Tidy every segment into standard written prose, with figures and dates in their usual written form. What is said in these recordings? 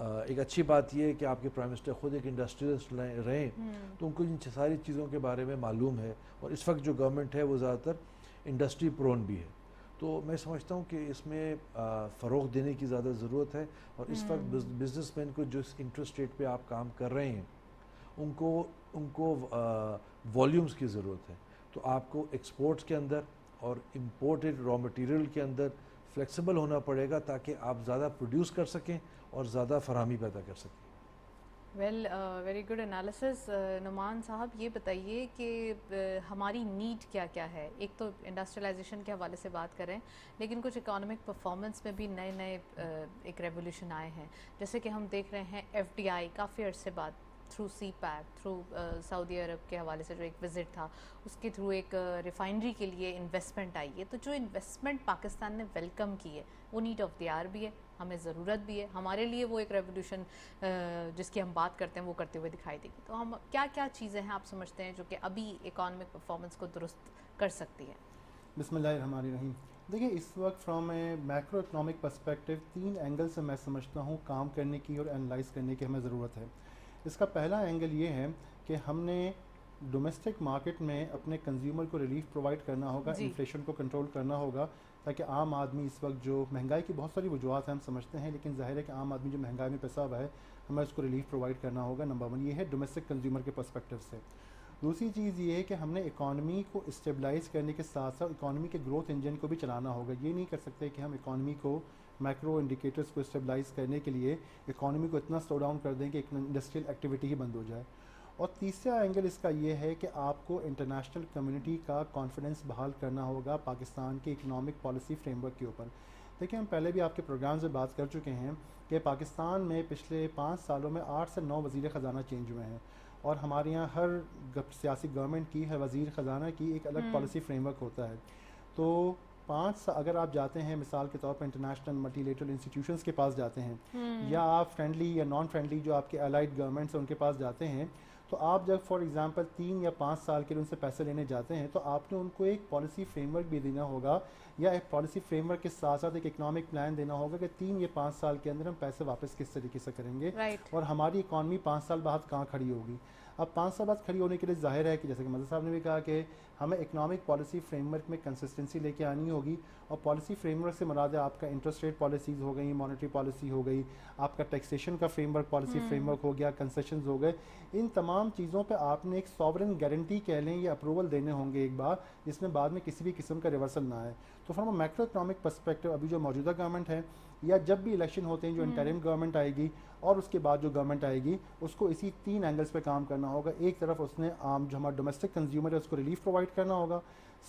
ایک اچھی بات یہ ہے کہ آپ کے پرائم منسٹر خود ایک انڈسٹریلسٹ رہیں تو ان کو ان ساری چیزوں کے بارے میں معلوم ہے، اور اس وقت جو گورنمنٹ ہے وہ زیادہ تر انڈسٹری پرون بھی ہے، تو میں سمجھتا ہوں کہ اس میں فروغ دینے کی زیادہ ضرورت ہے، اور اس وقت بزنس مین کو جس انٹرسٹ ریٹ پہ آپ کام کر رہے ہیں ان کو والیومز کی ضرورت ہے، تو آپ کو ایکسپورٹس کے اندر اور امپورٹڈ را مٹیریل کے اندر فلیکسیبل ہونا پڑے گا تاکہ آپ زیادہ پروڈیوس کر سکیں اور زیادہ فراہمی پیدا کر سکیں۔ Well very good analysis. Noman صاحب یہ بتائیے کہ ہماری نیڈ کیا کیا ہے؟ ایک تو انڈسٹریلائزیشن کے حوالے سے بات کریں، لیکن کچھ اکانومک پرفارمنس میں بھی نئے ایک ریولیوشن آئے ہیں، جیسے کہ ہم دیکھ رہے ہیں FDI کافی عرصے بعد تھرو سی پیک، تھرو سعودی عرب کے حوالے سے جو ایک وزٹ تھا اس کے تھرو ایک ریفائنری کے لیے انویسٹمنٹ آئی ہے، تو جو انویسٹمنٹ پاکستان نے ویلکم کی ہے وہ نیڈ آف دی آر بھی ہے، ہمیں ضرورت بھی ہے، ہمارے لیے وہ ایک ریولیوشن جس کی ہم بات کرتے ہیں وہ کرتے ہوئے دکھائی دے گی۔ تو ہم کیا کیا چیزیں ہیں آپ سمجھتے ہیں جو کہ ابھی اکانومک پرفارمنس کو درست کر سکتی ہے؟ بسم اللہ الرحمن الرحیم۔ دیکھیں اس وقت from a macro economic perspective 3 angle سے میں سمجھتا ہوں کام کرنے کی اور انالائز کرنے کی ہمیں ضرورت ہے۔ اس کا پہلا اینگل یہ ہے کہ ہم نے ڈومیسٹک مارکیٹ میں اپنے کنزیومر کو ریلیف پرووائڈ کرنا ہوگا، انفلیشن کو کنٹرول کرنا ہوگا، تاکہ عام آدمی اس وقت جو مہنگائی کی بہت ساری وجوہات ہیں ہم سمجھتے ہیں، لیکن ظاہر ہے کہ عام آدمی جو مہنگائی میں پھنسا ہوا ہے ہمیں اس کو ریلیف پرووائڈ کرنا ہوگا۔ نمبر 1 یہ ہے ڈومیسٹک کنزیومر کے پرسپیکٹیو سے۔ دوسری چیز یہ ہے کہ ہم نے اکانومی کو اسٹیبلائز کرنے کے ساتھ ساتھ اکانومی کے گروتھ انجن کو بھی چلانا ہوگا۔ یہ نہیں کر سکتے کہ ہم اکانومی کو میکرو انڈیکیٹرز کو اسٹیبلائز کرنے کے لیے اکانومی کو اتنا سلو ڈاؤن کر دیں کہ انڈسٹریل ایکٹیویٹی ہی بند ہو جائے۔ اور تیسرا اینگل اس کا یہ ہے کہ آپ کو انٹرنیشنل کمیونٹی کا کانفیڈنس بحال کرنا ہوگا پاکستان کے اکنامک پالیسی فریم ورک کے اوپر۔ دیکھیں ہم پہلے بھی آپ کے پروگرام سے بات کر چکے ہیں کہ پاکستان میں پچھلے 5 سالوں میں 8 سے 9 وزیر خزانہ چینج ہوئے ہیں، اور ہمارے یہاں ہر سیاسی گورنمنٹ کی، ہر وزیر خزانہ کی ایک الگ پالیسی فریم ورک ہوتا ہے۔ تو 5 اگر آپ جاتے ہیں مثال کے طور پر انٹرنیشنل ملٹی لیٹرل انسٹیٹیوشنس کے پاس جاتے ہیں، یا آپ فرینڈلی یا نان فرینڈلی جو آپ کے الائڈ گورنمنٹس ہیں ان کے پاس جاتے ہیں، تو آپ جب فار ایگزامپل 3 یا 5 سال کے لیے ان سے پیسے لینے جاتے ہیں تو آپ نے ان کو ایک پالیسی فریم ورک بھی دینا ہوگا، یا ایک پالیسی فریم ورک کے ساتھ ساتھ ایک اکنامک پلان دینا ہوگا کہ 3 یا 5 سال کے اندر ہم پیسے واپس کس طریقے سے کریں گے، اور ہماری اکانومی 5 سال بعد کہاں کھڑی ہوگی۔ اب 5 سال بعد کھڑی ہونے کے لیے ظاہر ہے کہ جیسے کہ مدر صاحب نے بھی کہا کہ ہمیں اکنامک پالیسی فریم ورک میں کنسسٹنسی لے کے آنی ہوگی، اور پالیسی فریم ورک سے مراد ہے آپ کا انٹرسٹ ریٹ پالیسیز ہو گئی، مانیٹری پالیسی ہو گئی، آپ کا ٹیکسیشن کا framework policy framework ہو گیا، کنسیشنز ہو گئے۔ ان تمام چیزوں پہ آپ نے ایک ساورن گارنٹی کہہ لیں یا اپروول دینے ہوں گے ایک بار، جس میں بعد میں کسی بھی قسم کا ریورسل نہ آئے۔ تو فرام میکرو اکنامک پرسپیکٹیو ابھی جو موجودہ گورنمنٹ ہے، یا جب بھی الیکشن ہوتے ہیں جو انٹرم گورنمنٹ آئے گی اور اس کے بعد جو گورنمنٹ آئے گی، اس کو اسی 3 اینگلز پہ کام کرنا ہوگا۔ ایک طرف اس نے عام جو ہمارا ڈومیسٹک کنزیومر ہے اس کو ریلیف پرووائڈ کرنا ہوگا،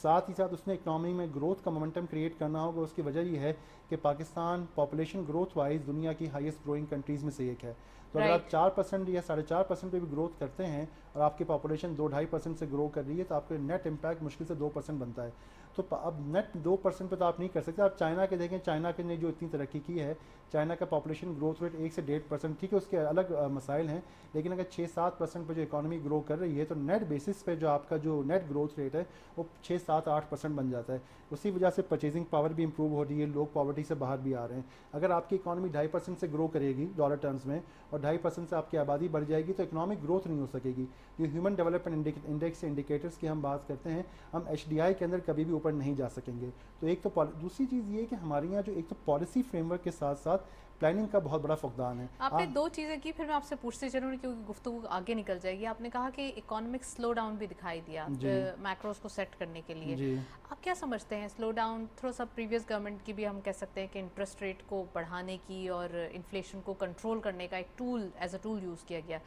ساتھ ہی ساتھ اس نے اکنامی میں گروتھ کا مومنٹم کریٹ کرنا ہوگا۔ اس کی وجہ یہ ہے کہ پاکستان پاپولیشن گروتھ وائز دنیا کی ہائیسٹ گروئنگ کنٹریز میں سے ایک ہے۔ تو اگر آپ 4% یا 4.5% پہ بھی گروتھ کرتے ہیں اور آپ کی پاپولیشن 2-2.5% سے گرو کر رہی ہے، تو آپ کا نیٹ امپیکٹ مشکل سے 2% بنتا ہے۔ تو اب نیٹ 2% پہ تو آپ نہیں کر سکتے۔ آپ چائنا کے دیکھیں، چائنا کے نے جو اتنی ترقی کی ہے، چائنا کا پاپولیشن گروتھ ریٹ 1 سے 1.5%، ٹھیک ہے اس کے الگ مسائل ہیں، لیکن اگر 6-7% پہ جو اکانومی گرو کر رہی ہے تو نیٹ بیسس پہ جو آپ کا جو نیٹ گروتھ ریٹ ہے وہ 6-7-8% بن جاتا ہے۔ اسی وجہ سے پرچیزنگ پاور بھی امپروو ہو رہی ہے، لوگ پاورٹی سے باہر بھی آ رہے ہیں۔ اگر آپ کی اکانومی 2.5% سے گرو کرے گی ڈالر ٹرمز میں، اور 2.5% سے آپ کی آبادی بڑھ جائے گی، تو اکنامک گروتھ نہیں ہو سکے گی۔ جو ہیومن ڈیولپمنٹ انڈیکس انڈیکیٹرز کی ہم بات کرتے ہیں، ہم HDI کے اندر کبھی بھی اوپر نہیں جا سکیں گے۔ تو ایک تو دوسری چیز یہ ہے کہ ہمارے یہاں جو ایک تو پالیسی فریم ورک کے ساتھ ساتھ پلاننگ کا بہت بڑا فقدان ہے۔ آپ نے 2 چیزیں کی، پھر میں آپ سے پوچھتے چلوں کیونکہ گفتگو آگے نکل جائے گی۔ آپ نے کہا کہ اکانومک سلو ڈاؤن بھی دکھائی دیا میکروز کو سیٹ کرنے کے لیے، آپ کیا سمجھتے ہیں سلو ڈاؤن؟ تھوڑا سا پریویس گورنمنٹ کی بھی ہم کہہ سکتے ہیں کہ انٹرسٹ ریٹ کو بڑھانے کی اور انفلیشن کو کنٹرول کرنے کا ایک tool as a tool use کیا گیا،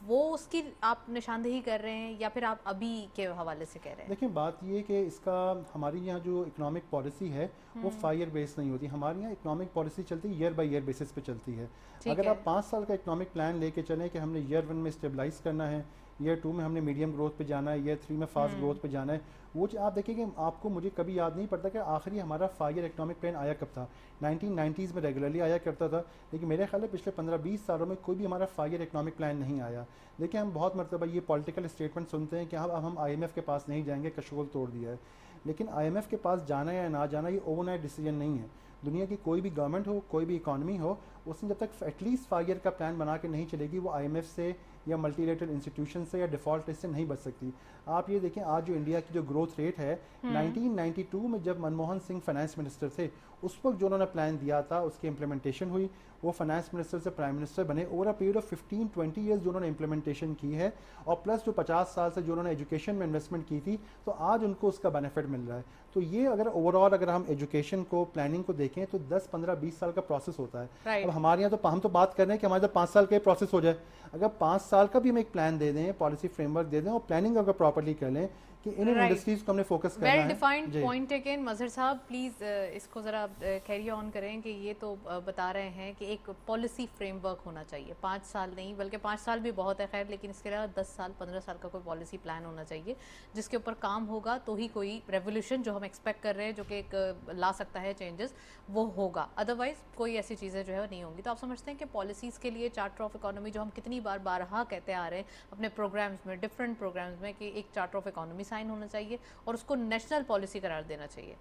وہ اس کی آپ نشاندہی کر رہے ہیں یا پھر آپ ابھی کے حوالے سے کہہ رہے ہیں؟ دیکھیں بات یہ کہ اس کا ہماری یہاں جو اکنامک پالیسی ہے وہ 5 ایئر بیس نہیں ہوتی، ہمارے یہاں اکنامک پالیسی چلتی ہے ایئر بائی ایئر بیسس پہ چلتی ہے۔ اگر آپ 5 سال کا اکنامک پلان لے کے چلیں کہ ہم نے ایئر 1 میں اسٹیبلائز کرنا ہے، ایئر 2 میں ہم نے میڈیم گروتھ پہ جانا ہے، ایئر 3 میں فاسٹ گروتھ پہ جانا ہے، وہ آپ دیکھیں کہ آپ کو مجھے کبھی یاد نہیں پڑتا کہ آخری ہمارا 5 ایئر اکنامک پلان آیا کب تھا۔ 1990s میں ریگولرلی آیا کرتا تھا، لیکن میرے خیال ہے پچھلے 15-20 سالوں میں کوئی بھی ہمارا 5 ایئر اکنامک پلان نہیں آیا۔ دیکھیں ہم بہت مرتبہ یہ پولیٹیکل اسٹیٹمنٹ سنتے ہیں کہ اب ہم IMF کے پاس نہیں جائیں گے، کشکول توڑ دیا ہے، لیکن IMF کے پاس جانا یا نہ جانا یہ اوور نائٹ ڈیسیجن نہیں ہے۔ دنیا کی کوئی بھی گورنمنٹ ہو، کوئی بھی اکانومی ہو، اس نے جب تک ایٹ لیسٹ 5 ایئر کا پلان بنا کے نہیں چلے گی وہ IMF سے یا ملٹی لیٹرل انسٹیٹیوشن سے یا ڈیفالٹ لسٹ سے نہیں بچ سکتی. آپ یہ دیکھیں آج جو انڈیا کی جو گروتھ ریٹ ہے 1992 میں جب منموہن سنگھ فائنانس منسٹر تھے اس وقت جو انہوں نے پلان دیا تھا اس کی امپلیمنٹیشن ہوئی, وہ فائنانس منسٹر سے پرائم منسٹر بنے, over a period of 15-20 years جو انہوں نے امپلیمنٹیشن کی ہے, اور پلس جو 50 سال سے جو انہوں نے ایجوکیشن میں انویسٹمنٹ کی تھی, تو آج ان کو اس کا بینیفٹ مل رہا ہے. تو یہ اگر اوور آل اگر ہم ایجوکیشن کو پلاننگ کو دیکھیں تو 10-15-20 سال کا پروسیس ہوتا ہے. اب ہمارے یہاں تو ہم تو بات کر رہے ہیں کہ ہمارے 5 سال کا پروسیس ہو جائے. اگر 5 سال کا بھی ہم ایک پلان دے دیں, پالیسی فریم ورک دے دیں اور پلاننگ اگر پراپرلی کر لیں کہ ان انڈسٹریز کو ہم نے فوکس کرنا ہے. Well defined point again. Mazhar صاحب پلیز اس کو ذرا کیری آن کریں کہ یہ تو بتا رہے ہیں کہ ایک پالیسی فریم ورک ہونا چاہیے, 5 سال نہیں بلکہ 5 سال بھی بہت ہے خیر, لیکن اس کے علاوہ 10 سال 15 سال کا کوئی پالیسی پلان ہونا چاہیے جس کے اوپر کام ہوگا تو ہی کوئی ریولیوشن جو ہم ایکسپیکٹ کر رہے ہیں جو کہ ایک لا سکتا ہے چینجز وہ ہوگا, ادروائز کوئی ایسی چیزیں جو ہے نہیں ہوں گی. تو آپ سمجھتے ہیں کہ پالیسیز کے لیے چارٹر آف اکانومی جو ہم کتنی بارہا کہتے آ رہے ہیں اپنے پروگرامز میں, ڈفرینٹ پروگرامز میں, کہ ایک چارٹر آف اکانومی سائن ہونا چاہیے اور اس کو نیشنل پالیسی قرار دینا چاہیے.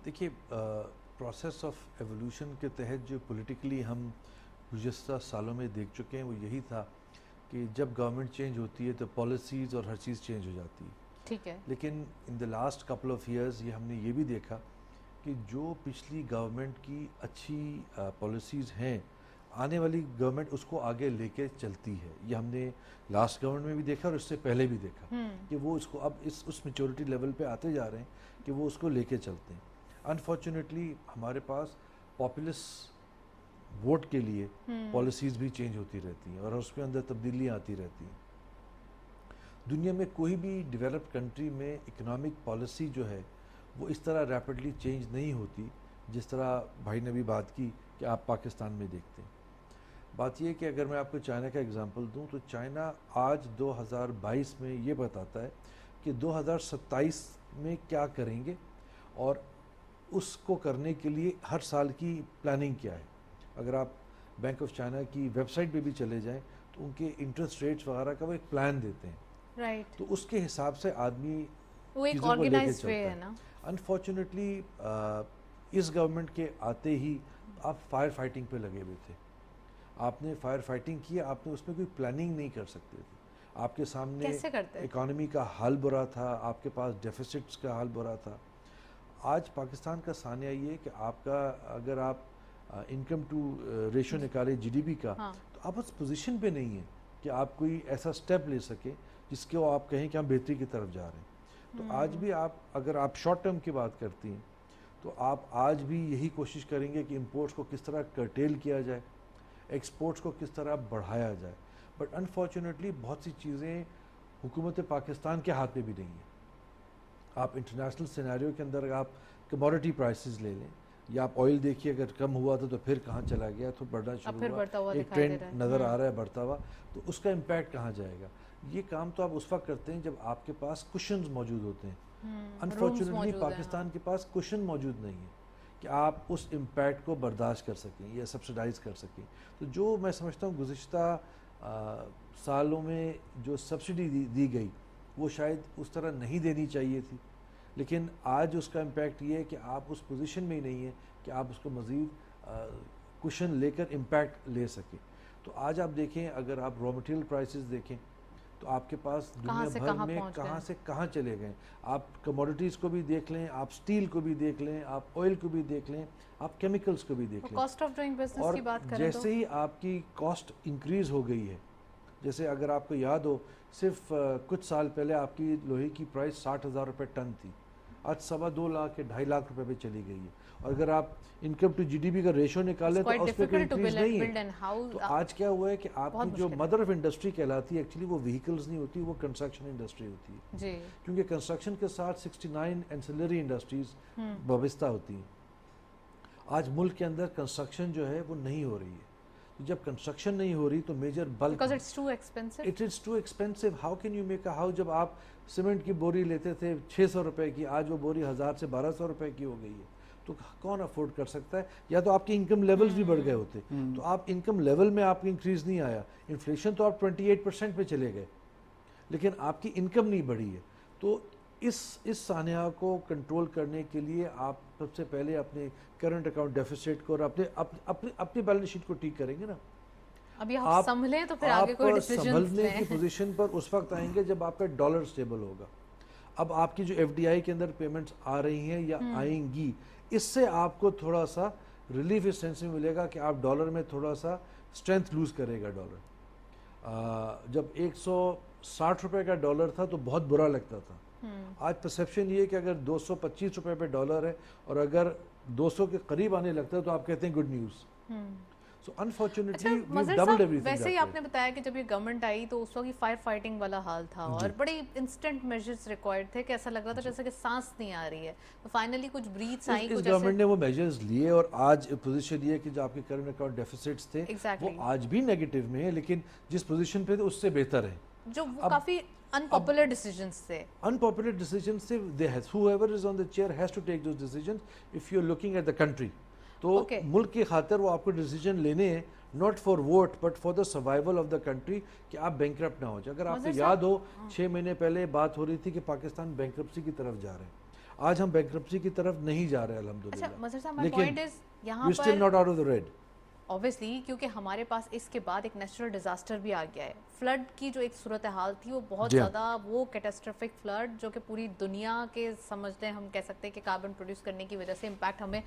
دیکھیے پروسیس آف ایولیوشن کے تحت جو پولیٹیکلی ہم گزشتہ سالوں میں دیکھ چکے ہیں وہ یہی تھا کہ جب گورنمنٹ چینج ہوتی ہے تو پالیسیز اور ہر چیز چینج ہو جاتی ہے. ٹھیک ہے. لیکن in the last couple of years یہ ہم نے یہ بھی دیکھا کہ جو پچھلی گورنمنٹ کی اچھی پالیسیز ہیں آنے والی گورنمنٹ اس کو آگے لے کے چلتی ہے. یہ ہم نے لاسٹ گورنمنٹ میں بھی دیکھا اور اس سے پہلے بھی دیکھا کہ وہ اس کو اب اس میچورٹی لیول پہ آتے جا رہے ہیں کہ وہ اس کو لے کے چلتے ہیں. انفارچونیٹلی ہمارے پاس پاپولس ووٹ کے لیے پالیسیز بھی چینج ہوتی رہتی ہیں اور اس کے اندر تبدیلیاں آتی رہتی ہیں. دنیا میں کوئی بھی ڈیولپڈ کنٹری میں اکنامک پالیسی جو ہے وہ اس طرح ریپڈلی چینج نہیں ہوتی جس طرح بھائی نے بھی بات کی کہ آپ پاکستان میں دیکھتے ہیں. بات یہ ہے کہ اگر میں آپ کو چائنا کا اگزامپل دوں تو چائنا آج 2022 میں یہ بتاتا ہے کہ 2027 میں کیا کریں گے اور اس کو کرنے کے لیے ہر سال کی پلاننگ کیا ہے. اگر آپ بینک آف چائنا کی ویب سائٹ پہ بھی چلے جائیں تو ان کے انٹرسٹ ریٹس وغیرہ کا وہ ایک پلان دیتے ہیں. رائٹ. تو اس کے حساب سے آدمی وہ ایک چیزوں کو لے کے آرگنائزڈ چلتا وے ہے. ہے نا. انفارچونیٹلی اس گورنمنٹ کے آتے ہی آپ فائر فائٹنگ پہ لگے ہوئے تھے. آپ نے فائر فائٹنگ کی, آپ نے اس میں کوئی پلاننگ نہیں کر سکتے تھے. آپ کے سامنے اکانومی کا حال برا تھا, آپ کے پاس ڈیفیسٹس کا حال برا تھا. آج پاکستان کا سانیہ یہ ہے کہ آپ کا اگر آپ انکم ٹو ریشو نکالے GDP کا تو آپ اس پوزیشن پہ نہیں ہیں کہ آپ کوئی ایسا سٹیپ لے سکیں جس کو آپ کہیں کہ ہم بہتری کی طرف جا رہے ہیں. تو آج بھی آپ اگر آپ شارٹ ٹرم کی بات کرتی ہیں تو آپ آج بھی یہی کوشش کریں گے کہ امپورٹس کو کس طرح کرٹیل کیا جائے, ایکسپورٹس کو کس طرح بڑھایا جائے. بٹ انفارچونیٹلی بہت سی چیزیں حکومت پاکستان کے ہاتھ میں بھی نہیں ہیں. آپ انٹرنیشنل سینیریو کے اندر آپ کموڈٹی پرائسز لے لیں یا آپ آئل دیکھیے, اگر کم ہوا تھا تو پھر کہاں چلا گیا, تو بڑھنا شروع ہوا, ایک ٹرینڈ نظر آ رہا ہے بڑھتا ہوا, تو اس کا امپیکٹ کہاں جائے گا. یہ کام تو آپ اس وقت کرتے ہیں جب آپ کے پاس کشنز موجود ہوتے ہیں. انفارچونیٹلی پاکستان کے پاس کشن موجود نہیں ہے کہ آپ اس امپیکٹ کو برداشت کر سکیں یا سبسڈائز کر سکیں. تو جو میں سمجھتا ہوں گزشتہ سالوں میں جو سبسڈی دی گئی وہ شاید اس طرح نہیں دینی چاہیے تھی, لیکن آج اس کا امپیکٹ یہ ہے کہ آپ اس پوزیشن میں ہی نہیں ہیں کہ آپ اس کو مزید کشن لے کر امپیکٹ لے سکیں. تو آج آپ دیکھیں, اگر آپ را مٹیریل پرائسز دیکھیں تو آپ کے پاس دنیا بھر میں کہاں سے کہاں چلے گئے. آپ کموڈیٹیز کو بھی دیکھ لیں, آپ سٹیل کو بھی دیکھ لیں, آپ آئل کو بھی دیکھ لیں, آپ کیمیکلز کو بھی دیکھ لیں. کاسٹ آف ڈوئنگ بزنس کی بات کریں تو جیسے ہی آپ کی کاسٹ انکریز ہو گئی ہے, جیسے اگر آپ کو یاد ہو صرف کچھ سال پہلے آپ کی لوہے کی پرائس 60,000 روپے ٹن تھی, آج 2.25 لاکھ 2.5 لاکھ روپے پہ چلی گئی ہے. اور اگر آپ انکم ٹو GDP کا ریشو نکالیں تو اس پہ کوئی انکریز نہیں ہے. تو آج کیا ہوا ہے کہ آپ کی جو مدر آف انڈسٹری کہلاتی ہے ایکچولی وہ وہیکلز نہیں ہوتی, وہ کنسٹرکشن انڈسٹری ہوتی ہے جی, کیونکہ کنسٹرکشن کے ساتھ 69 اینسلری انڈسٹریز وابستہ ہوتی ہیں. آج ملک کے اندر کنسٹرکشن جو ہے وہ نہیں ہو رہی ہے. جب کنسٹرکشن نہیں ہو رہی تو major bulk because it's too expensive. It is too expensive. How can you make a house? جب آپ سیمنٹ کی بوری لیتے تھے 600 روپے کی, آج وہ بوری 1000 سے 1200 روپے کی ہو گئی ہے. تو کون افورڈ کر سکتا ہے؟ یا تو آپ کے انکم لیولز بھی بڑھ گئے ہوتے. تو آپ انکم لیول میں آپ کی انکریز نہیں آیا, انفلیشن تو آپ 28% پہ چلے گئے, لیکن آپ کی انکم نہیں بڑھی ہے. تو اس سانحہ کو کنٹرول کرنے کے لیے آپ سب سے پہلے اپنے کرنٹ اکاؤنٹ ڈیفیسٹ کو اور اپنی بیلنس شیٹ کو ٹھیک کریں گے نا. ابھی آپ سنبھلیں تو پھر آگے کوئی ڈیسیژنز سنبھلنے لیں. کی پوزیشن پر اس وقت آئیں گے جب آپ کا ڈالر سٹیبل ہوگا. اب آپ کی جو ایف ڈی آئی کے اندر پیمنٹس آ رہی ہیں یا آئیں گی, اس سے آپ کو تھوڑا سا ریلیف اس سینس میں ملے گا کہ آپ ڈالر میں تھوڑا سا اسٹرینتھ لوز کرے گا ڈالر. جب 160 روپے کا ڈالر تھا تو بہت برا لگتا تھا. آج پرسیپشن یہ ہے کہ اگر 225 روپے پہ ڈالر ہے اور اگر 200 کے قریب آنے لگتا ہے تو آپ کہتے ہیں گڈ نیوز. سو انفارچونیٹلی مظہر صاحب ویسے ہی آپ نے بتایا کہ جب یہ گورنمنٹ آئی تو اس وقت فائر فائٹنگ والا حال تھا اور بڑے انسٹنٹ میجرز ریکوائرڈ تھے کہ ایسا لگ رہا تھا جیسے کہ سانس نہیں آ رہی ہے. تو فائنلی کچھ بریتھس آئیں, اس گورنمنٹ نے وہ میجرز لیے اور آج پوزیشن یہ ہے کہ جو آپ کے کرنٹ اکاؤنٹ ڈیفیسٹس تھے وہ آج بھی نیگیٹو میں ہیں, لیکن جس پوزیشن پہ تھے اس سے بہتر ہیں. جو کافی unpopular decisions تھے. Unpopular decisions تھے. Whoever is on the chair has to take those decisions if you're looking at the country. تو ملک کی خاطر وہ آپ کو ڈیسیجن لینے ہیں, not for vote but for the survival of the country, کہ آپ بینکرپٹ نہ ہو جائے. اگر آپ کو یاد ہو 6 مہینے پہلے بات ہو رہی تھی کہ پاکستان بینکرپسی کی طرف جا رہے ہیں. آج ہم بینکرپسی کی طرف نہیں جا رہے الحمدللہ, لیکن we're still not out of the red. obviously کیونکہ ہمارے پاس اس کے بعد ایک نیچرل ڈیزاسٹر بھی آ گیا ہے. فلڈ کی جو ایک صورتحال تھی وہ بہت زیادہ, وہ کیٹاسٹرفک فلڈ جو کہ پوری دنیا کے سمجھتے ہیں, ہم کہہ سکتے ہیں کہ کاربن پروڈیوس کرنے کی وجہ سے امپیکٹ ہمیں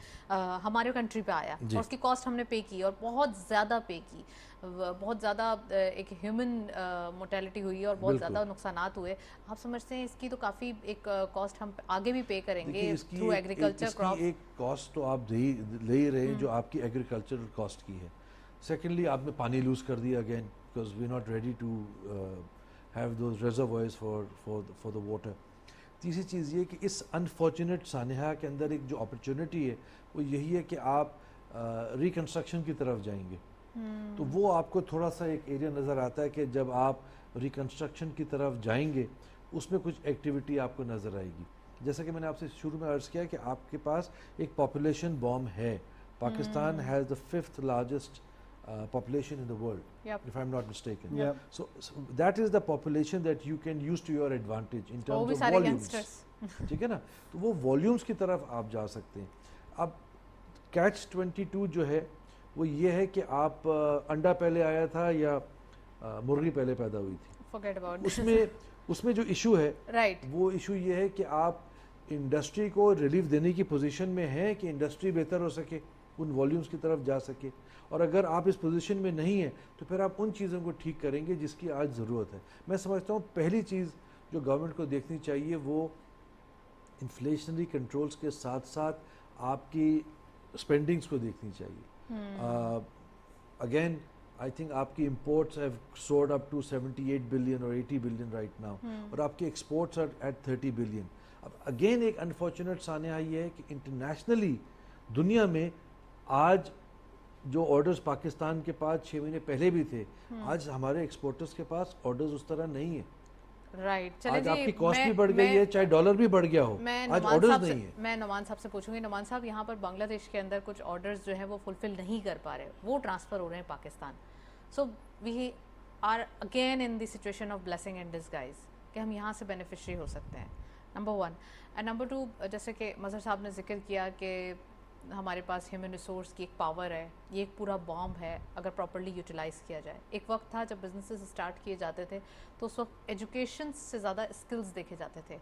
ہمارے کنٹری پہ آیا اور اس کی کاسٹ ہم نے پے کی اور بہت زیادہ پے کی. بہت زیادہ ایک ہیومن موٹیلٹی ہوئی اور بہت زیادہ نقصانات ہوئے. آپ سمجھتے ہیں اس کی تو کافی ایک کاسٹ ہم آگے بھی پے کریں گے تھرو ایگریکلچر کراپ. ایک کاسٹ تو آپ لے ہی رہے ہیں جو آپ کی ایگریکلچرل کاسٹ کی ہے. سیکنڈلی آپ نے پانی لوز کر دیا again because we're not ready to have those reservoirs for the water. تیسری چیز یہ کہ اس انفارچونیٹ سانحہ کے اندر ایک جو اپرچونٹی ہے وہ یہی ہے کہ آپ ریکنسٹرکشن کی طرف جائیں گے. تو وہ آپ کو تھوڑا سا ایک ایریا نظر آتا ہے کہ جب آپ ریکنسٹرکشن کی طرف جائیں گے اس میں کچھ ایکٹیویٹی آپ کو نظر آئے گی. جیسا کہ میں نے آپ سے شروع میں عرض کیا کہ آپ کے پاس ایک پاپولیشن بوم ہے. Pakistan has the 5th largest population in the world, if I'm not mistaken. So that is the population that you can use to your advantage in terms of volumes. ٹھیک ہے نا, تو وہ والیومز کی طرف آپ جا سکتے ہیں. اب کیچ 22 جو ہے وہ یہ ہے کہ آپ انڈا پہلے آیا تھا یا مرغی پہلے پیدا ہوئی تھی. Forget about اس میں جو ایشو ہے وہ ایشو یہ ہے کہ آپ انڈسٹری کو ریلیف دینے کی پوزیشن میں ہیں کہ انڈسٹری بہتر ہو سکے, ان والیومز کی طرف جا سکے. اور اگر آپ اس پوزیشن میں نہیں ہیں تو پھر آپ ان چیزوں کو ٹھیک کریں گے جس کی آج ضرورت ہے. میں سمجھتا ہوں پہلی چیز جو گورنمنٹ کو دیکھنی چاہیے وہ انفلیشنری کنٹرولز کے ساتھ ساتھ آپ کی اسپینڈنگز کو دیکھنی چاہیے. اگین آئی تھنک آپ کی imports have soared up to 78 billion اور 80 بلین رائٹ ناؤ, اور آپ کے ایکسپورٹس آر ایٹ 30 بلین. اب اگین ایک انفارچونیٹ سانحہ یہ ہے کہ انٹرنیشنلی دنیا میں آج جو آرڈرز پاکستان کے پاس 6 مہینے پہلے بھی تھے, آج ہمارے ایکسپورٹرز کے پاس آرڈرز اس طرح نہیں ہیں. رائٹ, آج آپ کی کاسٹ بھی بڑھ گئی ہے چاہے ڈالر بھی بڑھ گیا ہو, آج آرڈرز نہیں ہیں. میں نعمان صاحب سے پوچھوں گی, نعمان صاحب یہاں پر بنگلہ دیش کے اندر کچھ آرڈرز جو ہیں وہ فلفل نہیں کر پا رہے, وہ ٹرانسفر ہو رہے ہیں Pakistan. So we are again in the situation of blessing and disguise کہ ہم یہاں سے بینیفیشری ہو سکتے ہیں, نمبر 1. اینڈ نمبر 2, جیسے کہ مظہر صاحب نے ذکر کیا کہ ہمارے پاس ہیومن ریسورس کی ایک پاور ہے, یہ ایک پورا بام ہے اگر پراپرلی یوٹیلائز کیا جائے. ایک وقت تھا جب بزنسز اسٹارٹ کیے جاتے تھے تو اس وقت ایجوکیشن سے زیادہ اسکلز دیکھے جاتے تھے.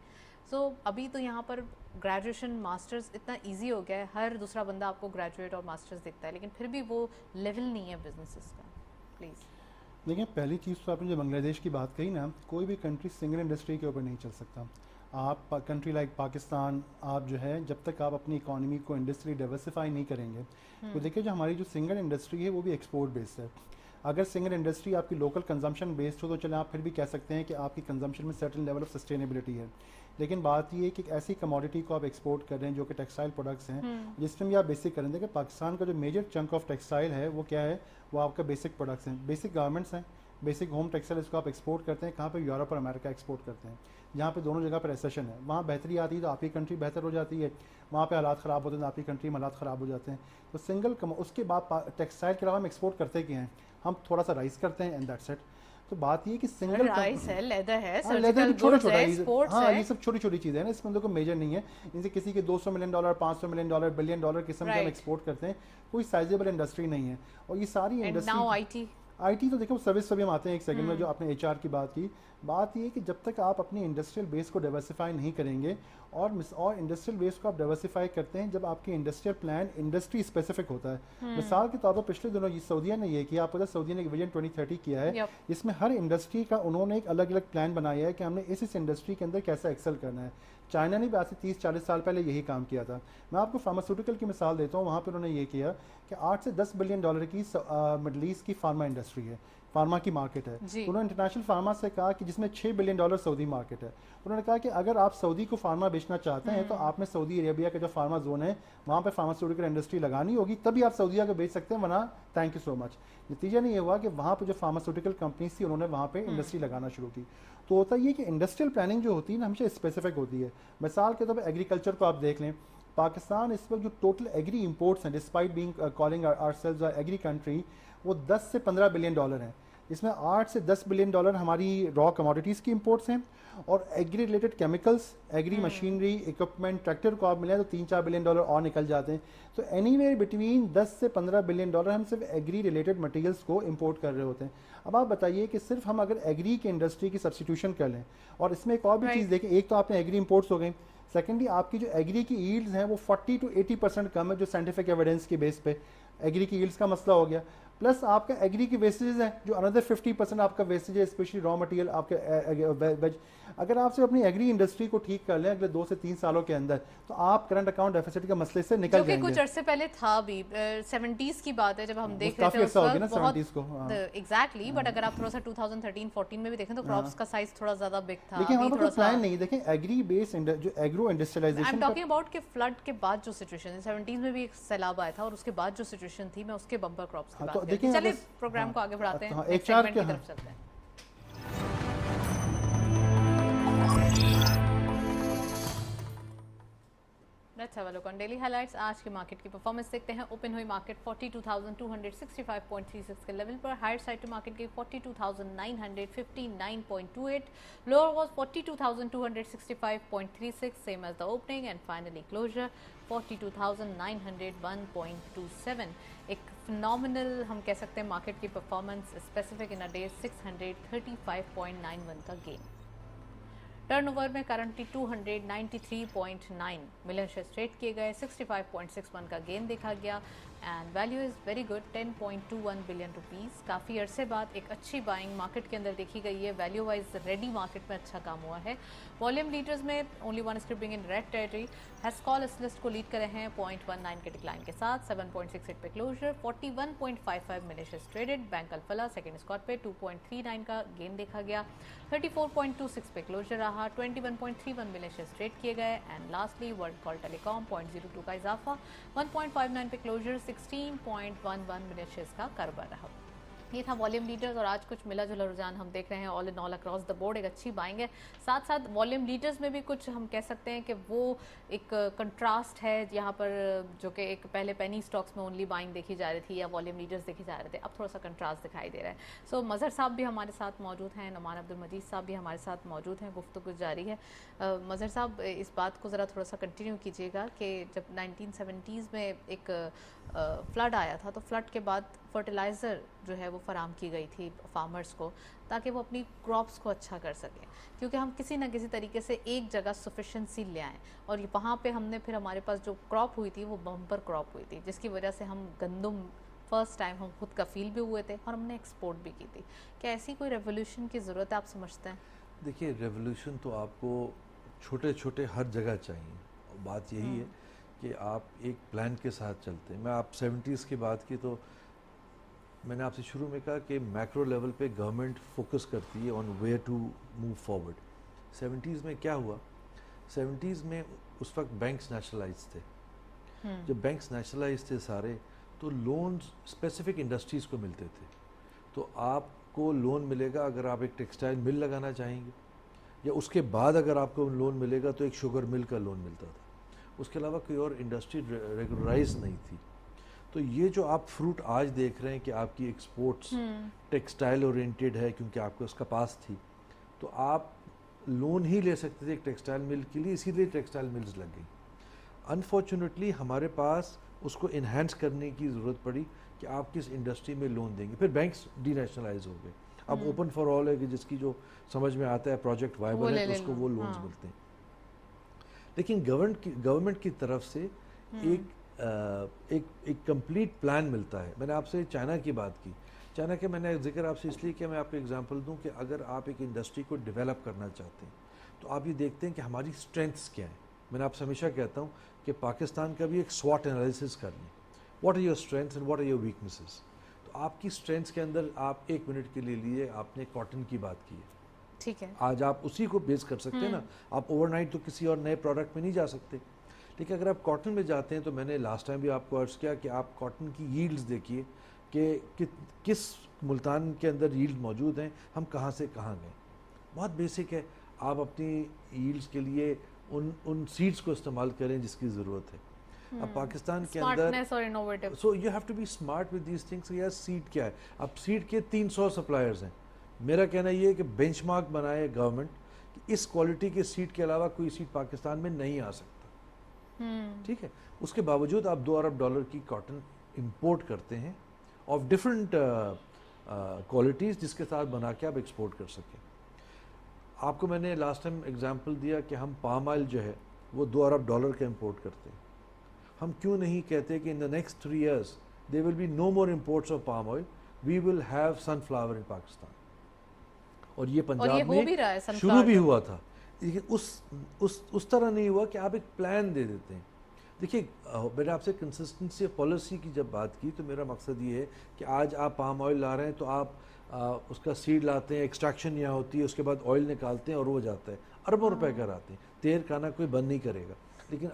سو ابھی تو یہاں پر گریجویشن ماسٹرز اتنا ایزی ہو گیا ہے, ہر دوسرا بندہ آپ کو گریجویٹ اور ماسٹرز دکھتا ہے, لیکن پھر بھی وہ لیول نہیں ہے بزنسز کا. پلیز دیکھیں, پہلی چیز تو آپ نے جو بنگلہ دیش کی بات کہی نا, کوئی بھی کنٹری سنگل انڈسٹری کے اوپر نہیں چل سکتا. آپ کنٹری لائک پاکستان, آپ جو ہے جب تک آپ اپنی اکانومی کو انڈسٹری ڈائیورسفائی نہیں کریں گے تو دیکھیں جو ہماری جو سنگل انڈسٹری ہے وہ بھی ایکسپورٹ بیسڈ ہے. اگر سنگل انڈسٹری آپ کی لوکل کنزمپشن بیسڈ ہو تو چلیں آپ پھر بھی کہہ سکتے ہیں کہ آپ کی کنزمپشن میں سرٹن لیول آف سسٹینیبلٹی ہے. لیکن بات یہ ہے کہ ایک ایسی کموڈٹی کو آپ ایکسپورٹ کر رہے ہیں جو کہ ٹیکسٹائل پروڈکٹس ہیں, جس میں بھی آپ بیسک کریں گے کہ پاکستان کا جو میجر چنک آف ٹیکسٹائل ہے وہ کیا ہے, وہ آپ کا بیسک پروڈکٹس ہیں, بیسک گارمنٹس ہیں, بیسک ہوم ٹیکسٹائل, اس کو آپ ایکسپورٹ کرتے ہیں. کہاں پہ یورپ اور امریکہ ایکسپورٹ کرتے ہیں, جہاں پہ دونوں جگہ پہ ریسیشن ہے, وہاں بہتری آتی ہے تو آپ کی کنٹری بہتر ہو جاتی ہے, وہاں پہ حالات خراب ہوتے ہیں تو آپ کی کنٹری میں حالات خراب ہو جاتے ہیں. تو سنگل اس کے بعد ٹیکسٹائل کے علاوہ ہم ایکسپورٹ کرتے کیا ہیں, ہم تھوڑا سا رائس کرتے ہیں اینڈ دیٹس اٹ. تو بات یہ کہ سنگل رائس ہے, لیدر ہے, لیدر سرجیکل چھوٹا گڈز چھوٹا ہے, چیز، اسپورٹس ہاں ہے. یہ سب چھوٹی چھوٹی چیزیں ہیں نا, اس میں دیکھو میجر نہیں ہے. ان سے کسی کے $200 ملین $500 ملین بلین ڈالر قسم کے ہم ایکسپورٹ کرتے ہیں, کوئی سائزیبل انڈسٹری نہیں ہے. اور یہ ساری and industry now IT. I T تو دیکھو سروس بھی ہم آتے ہیں ایک سیکنڈ میں. جو آپ نے ایچ آر کی بات کی, بات یہ ہے کہ جب تک آپ اپنی انڈسٹریل بیس کو ڈائیورسفائی نہیں کریں گے, اور انڈسٹریل بیس کو آپ ڈائیورسفائی کرتے ہیں جب آپ کی انڈسٹریل پلان انڈسٹری اسپیسیفک ہوتا ہے. مثال کے طور پر پچھلے دنوں یہ سعودیہ نے یہ کیا, آپ کو سعودیہ نے ایک ویژن 2030 کیا ہے, جس میں ہر انڈسٹری کا انہوں نے ایک الگ الگ پلان بنایا ہے کہ ہم نے اس انڈسٹری کے اندر کیسا ایکسل کرنا ہے. چائنا نے بھی آج سے 30-40 سال پہلے یہی کام کیا تھا. میں آپ کو فارماسیوٹیکل کی مثال دیتا ہوں, وہاں پہ انہوں نے یہ کیا کہ 8 سے 10 بلین ڈالر کی مڈل ایسٹ کی فارما انڈسٹری ہے, فارما کی مارکیٹ ہے. جی. انہوں نے انٹرنیشنل فارما سے کہا کہ جس میں $6 بلین سعودی مارکیٹ ہے. انہوں نے کہا کہ اگر آپ سعودی کو فارما بیچنا چاہتے ہیں تو آپ نے سعودی عربیہ کا جو فارما زون ہے وہاں پہ فارماسیوٹیکل انڈسٹری لگانی ہوگی, تبھی آپ سعودیہ کو بیچ سکتے ہیں, ورنہ تھینک یو سو مچ. نتیجہ نہیں یہ ہوا کہ وہاں پہ جو فارماسیوٹیکل کمپنیز تھی انہوں نے وہاں پہ انڈسٹری لگانا شروع کی. تو ہوتا یہ کہ انڈسٹریل پلاننگ جو ہوتی ہے نا ہمیشہ اسپیسیفک ہوتی ہے. مثال کے طور پر ایگریکلچر کو آپ دیکھ لیں, پاکستان اس وقت جو ٹوٹل ایگری امپورٹس ہیں despite being calling ourselves agri country, وہ 10 سے 15 بلین ڈالر ہیں. اس میں 8 سے 10 بلین ڈالر ہماری را کموڈیٹیز کی امپورٹس ہیں, اور agri related chemicals, agri machinery, equipment, tractor کو آپ ملیں تو 3-4 بلین ڈالر اور نکل جاتے ہیں. تو اینی ویئر بٹوین 10 سے 15 بلین ڈالر ہم صرف ایگری ریلیٹڈ مٹیریلس کو امپورٹ کر رہے ہوتے ہیں. اب آپ بتائیے کہ صرف ہم اگر ایگری کی انڈسٹری کی سبسٹیوشن کر لیں, اور اس میں ایک اور بھی چیز دیکھیں, ایک تو آپ نے ایگری امپورٹس ہو گئیں, سیکنڈلی آپ کی جو ایگری کی ایلڈز ہیں وہ 40 to 80% کم ہے, جو سائنٹیفک ایویڈنس کے بیس پہ ایگری کی ایلڈز کا مسئلہ ہو گیا. پلس آپ کا ایگری کی ویسٹیجز ہیں جو اندر 50% آپ کا ویسٹیج ہے, اسپیشلی را مٹیریل آپ کے ویج. اگر آپ سے اپنی ایگری انڈسٹری کو ٹھیک کر لیں اگلے 2 سے 3 سالوں کے اندر, تو آپ کرنٹ اکاؤنٹ ڈیفیسٹ کے مسئلے سے نکل جائیں گے. جو کہ کچھ عرصے پہلے تھا بھی, 70s کی بات ہے جب ہم دیکھ رہے تھے کافی عرصہ ہو گیا نا بہت 70s کو. ایگزیکٹلی, بٹ اگر آپ تھوڑا سا 2013-14 میں بھی دیکھیں تو کراپس کا سائز تھوڑا زیادہ بگ تھا. لیکن ہمارے پاس پلان نہیں, دیکھیں ایگری بیس جو agro industrialization, I am talking about کہ فلڈ کے بعد جو سچویشن ہے, 70s میں بھی ایک سیلاب آیا تھا, اور اس کے بعد جو سچویشن تھی, میں اس کے بمپر کراپس کی بات کرتی ہوں. چلیے پروگرام کو آگے بڑھاتے ہیں, نیکسٹ سیگمنٹ کی طرف چلتے ہیں. Let's have a look on daily ہائی لائٹس. آج کی مارکیٹ کی پرفارمنس دیکھتے ہیں. اوپن ہوئی مارکیٹ 42,265.36 کے لیول پر, ہائر سائڈ ٹو مارکیٹ کی 42,959.28, lower was 42,265.36 same as the opening, and finally closer 42,901.27. ایک فنومنل ہم کہہ سکتے ہیں مارکیٹ کی performance, specific in a day 635.91 کا گین. ٹرن اوور میں کرنٹلی 293.9 ملین شیئرز ٹریڈ کیے گئے, 65.61 کا گین دیکھا گیا, and value is very good 10.21 billion rupees. کافی عرصے بعد ایک اچھی بائنگ مارکیٹ کے اندر دیکھی گئی ہے. ویلیو وائز ریڈی مارکیٹ میں اچھا کام ہوا ہے. والیوم لیڈرز میں only one scripping in red territory, Hascol اس لسٹ کو لیڈ کرے ہیں 0.19 کے ڈکلائن کے ساتھ, 7.68 پہ closer, 41.55 million shares traded. Bank Alfalah second اسکواٹ پہ 2.39 کا گین دیکھا گیا, 34.26 پہ کلوزر رہا, 21.31 ملین شیئرز ٹریڈ کیے گئے. اینڈ لاسٹلی ورلڈ کال ٹیلی کام 0.02 کا اضافہ, 1.59 پہ کلوزر, 16.11 ملین شیئرز کا کاروبار رہا. یہ تھا والیوم لیڈرز, اور آج کچھ ملا جلا رجحان ہم دیکھ رہے ہیں. آل ان آل اکراس دا بورڈ ایک اچھی بائنگ ہے. ساتھ ساتھ والیوم لیڈرز میں بھی کچھ ہم کہہ سکتے ہیں کہ وہ ایک کنٹراسٹ ہے یہاں پر, جو کہ ایک پہلے پینی سٹاکس میں اونلی بائنگ دیکھی جا رہی تھی یا والیوم لیڈرز دیکھے جا رہے تھے, اب تھوڑا سا کنٹراسٹ دکھائی دے رہا ہے. سو مظہر صاحب بھی ہمارے ساتھ موجود ہیں, نعمان عبدالمجید صاحب بھی ہمارے ساتھ موجود ہیں, گفتگو جاری ہے. مظہر صاحب اس بات کو ذرا تھوڑا سا کنٹینیو کیجیے گا کہ جب 1970s میں ایک فلڈ آیا تھا, تو فلڈ کے بعد فرٹیلائزر جو ہے وہ فراہم کی گئی تھی فارمرز کو, تاکہ وہ اپنی کراپس کو اچھا کر سکیں, کیونکہ ہم کسی نہ کسی طریقے سے ایک جگہ سفیشنسی لے آئیں, اور وہاں پہ ہم نے پھر ہمارے پاس جو کراپ ہوئی تھی وہ بمپر کراپ ہوئی تھی, جس کی وجہ سے ہم گندم فرسٹ ٹائم ہم خود کفیل بھی ہوئے تھے, اور ہم نے ایکسپورٹ بھی کی تھی. کیا ایسی کوئی ریولیوشن کی ضرورت ہے, آپ سمجھتے ہیں؟ دیکھیے ریولیوشن تو آپ کو چھوٹے چھوٹے ہر جگہ چاہیے. بات یہی ہے کہ آپ ایک پلان کے ساتھ چلتے ہیں. میں آپ 70s کی بات کی تو میں نے آپ سے شروع میں کہا کہ میکرو لیول پہ گورنمنٹ فوکس کرتی ہے on where to move forward. 70s میں کیا ہوا, 70s میں اس وقت بینکس نیشنلائز تھے. جب بینکس نیشنلائز تھے سارے, تو لونز اسپیسیفک انڈسٹریز کو ملتے تھے. تو آپ کو لون ملے گا اگر آپ ایک ٹیکسٹائل مل لگانا چاہیں گے, یا اس کے بعد اگر آپ کو لون ملے گا تو ایک شوگر مل کا لون ملتا تھا. اس کے علاوہ کوئی اور انڈسٹری ریگولرائز نہیں تھی. تو تو یہ جو آپ فروٹ آج دیکھ رہے ہیں کہ آپ کی ایکسپورٹس ٹیکسٹائل اورینٹیڈ ہے کیونکہ آپ کو اس کا پاس تھی، تو آپ لون ہی لے سکتے تھے ایک ٹیکسٹائل مل کے لیے، اسی لیے ٹیکسٹائل ملز لگ گئی. انفارچونیٹلی ہمارے پاس اس کو انہینس کرنے کی ضرورت پڑی کہ آپ کس انڈسٹری میں لون دیں گے. پھر بینکس ڈی نیشنلائز ہو گئے. اب اوپن فار آل ہے کہ جس کی جو سمجھ میں آتا ہے پروجیکٹ وائبل ہے تو اس کو وہ لونز ملتے ہیں. لیکن گورنمنٹ کی طرف سے ایک کمپلیٹ پلان ملتا ہے. میں نے آپ سے چائنا کی بات کی. چائنا کے میں نے ذکر آپ سے اس لیے کہ میں آپ کو اگزامپل دوں کہ اگر آپ ایک انڈسٹری کو ڈیولپ کرنا چاہتے ہیں تو آپ یہ دیکھتے ہیں کہ ہماری اسٹرینتھس کیا ہیں. میں نے آپ سے ہمیشہ کہتا ہوں کہ پاکستان کا بھی ایک SWOT انالیسس کر لیں. What are your strengths and what are your weaknesses. تو آپ کی اسٹرینتھس کے اندر آپ 1 منٹ کے لیے آپ نے کاٹن کی بات کی ہے. ٹھیک ہے. آج آپ اسی کو بیس کر سکتے ہیں نا. آپ اوور نائٹ تو کسی اور نئے پروڈکٹ میں نہیں جا سکتے. لیکن اگر آپ کاٹن میں جاتے ہیں تو میں نے لاسٹ ٹائم بھی آپ کو عرض کیا کہ آپ کاٹن کی ییلڈز دیکھیے کہ کس ملتان کے اندر ییلڈ موجود ہیں، ہم کہاں سے کہاں گئے. بہت بیسک ہے. آپ اپنی ییلڈز کے لیے ان سیڈز کو استعمال کریں جس کی ضرورت ہے. اب پاکستان کے اندر so you have to be smart with these things. یار سیڈ کیا ہے؟ اب سیڈ کے 300 سپلائرز ہیں. میرا کہنا یہ ہے کہ بینچ مارک بنائے گورنمنٹ کہ اس کوالٹی کے سیڈ کے علاوہ کوئی سیڈ پاکستان میں نہیں آ سکتا. ٹھیک ہے. اس کے باوجود آپ $2 ارب کی کاٹن امپورٹ کرتے ہیں آف ڈفرنٹ کوالٹیز جس کے ساتھ بنا کے آپ ایکسپورٹ کر سکیں. آپ کو میں نے لاسٹ ٹائم ایگزامپل دیا کہ ہم پام آئل جو ہے وہ $2 ارب کا امپورٹ کرتے ہیں. ہم کیوں نہیں کہتے کہ ان the next 3 years there will be no more imports of palm oil, we will have sunflower in Pakistan. اور یہ پنجاب میں شروع بھی ہوا تھا. لیکن اس طرح نہیں ہوا کہ آپ ایک پلان دے دیتے ہیں. دیکھیے میں نے آپ سے کنسسٹنسی آف پالیسی کی جب بات کی تو میرا مقصد یہ ہے کہ آج آپ پام آئل لا رہے ہیں تو آپ اس کا سیڈ لاتے ہیں, ایکسٹریکشن یہاں ہوتی ہے, اس کے بعد آئل نکالتے ہیں اور وہ جاتا ہے, اربوں روپے کا آتے ہیں. تیر کھانا کوئی بند نہیں کرے گا. لیکن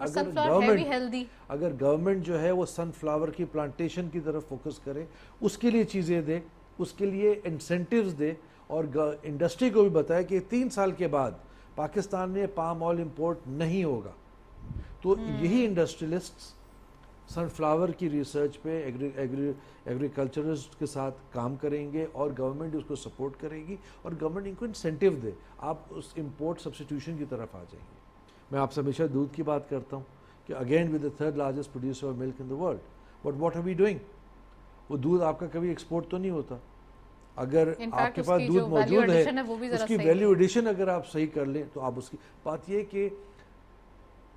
اگر گورنمنٹ جو ہے وہ سن فلاور کی پلانٹیشن کی طرف فوکس کرے, اس کے لیے چیزیں دے, اس کے لیے انسینٹیوز دے, اور انڈسٹری کو بھی بتائے کہ 3 سال کے بعد پاکستان میں پام آئل امپورٹ نہیں ہوگا, تو یہی انڈسٹریلسٹ سن فلاور کی ریسرچ پہ ایگریکلچرسٹ کے ساتھ کام کریں گے اور گورنمنٹ اس کو سپورٹ کرے گی اور گورنمنٹ ان کو انسینٹیو دے, آپ اس امپورٹ سبسٹیوشن کی طرف آ جائیں گے. میں آپ سے ہمیشہ دودھ کی بات کرتا ہوں کہ again with the 3rd largest producer of milk in the world, but what are we doing? وہ دودھ آپ کا کبھی ایکسپورٹ تو نہیں ہوتا. اگر آپ کے پاس دودھ موجود ہے اس کی ویلیو ایڈیشن اگر آپ صحیح کر لیں تو آپ اس کی بات یہ کہ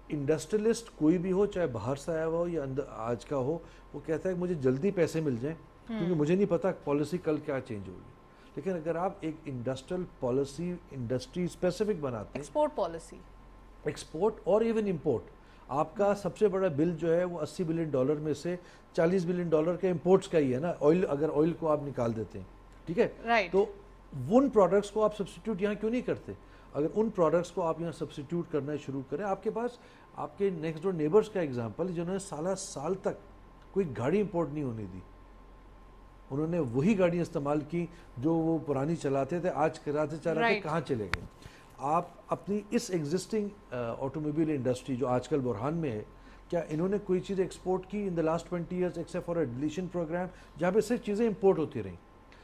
انڈسٹریلسٹ کوئی بھی ہو, چاہے باہر سے آیا ہوا ہو یا آج کا ہو, وہ کہتا ہے کہ مجھے جلدی پیسے مل جائیں کیونکہ مجھے نہیں پتا پالیسی کل کیا چینج ہوگی. لیکن اگر آپ ایک انڈسٹریل پالیسی انڈسٹری اسپیسیفک بناتے ہیں, ایکسپورٹ پالیسی, ایکسپورٹ اور ایون امپورٹ, آپ کا سب سے بڑا بل جو ہے وہ $80 بلین میں سے $40 بلین کا امپورٹس کا ہی ہے نا. آئل, اگر آئل کو آپ نکال دیتے ہیں, ٹھیک ہے, تو ان پروڈکٹس کو آپ سبسٹیٹیوٹ یہاں کیوں نہیں کرتے؟ اگر ان پروڈکٹس کو آپ یہاں سبسٹیٹیوٹ کرنا شروع کریں, آپ کے پاس آپ کے نیکسٹ ڈور نیبرز کا ایگزامپل جنہوں نے سال تک کوئی گاڑی امپورٹ نہیں ہونے دی, انہوں نے وہی گاڑیاں استعمال کی جو وہ پرانی چلاتے تھے, آج کراتے چلا کے کہاں چلے گئے. آپ اپنی اس ایگزسٹنگ آٹو موبائل انڈسٹری جو آج کل بحران میں ہے, کیا انہوں نے کوئی چیز ایکسپورٹ کی in the last 20 years except for a deletion program جہاں پہ صرف چیزیں امپورٹ ہوتی رہیں؟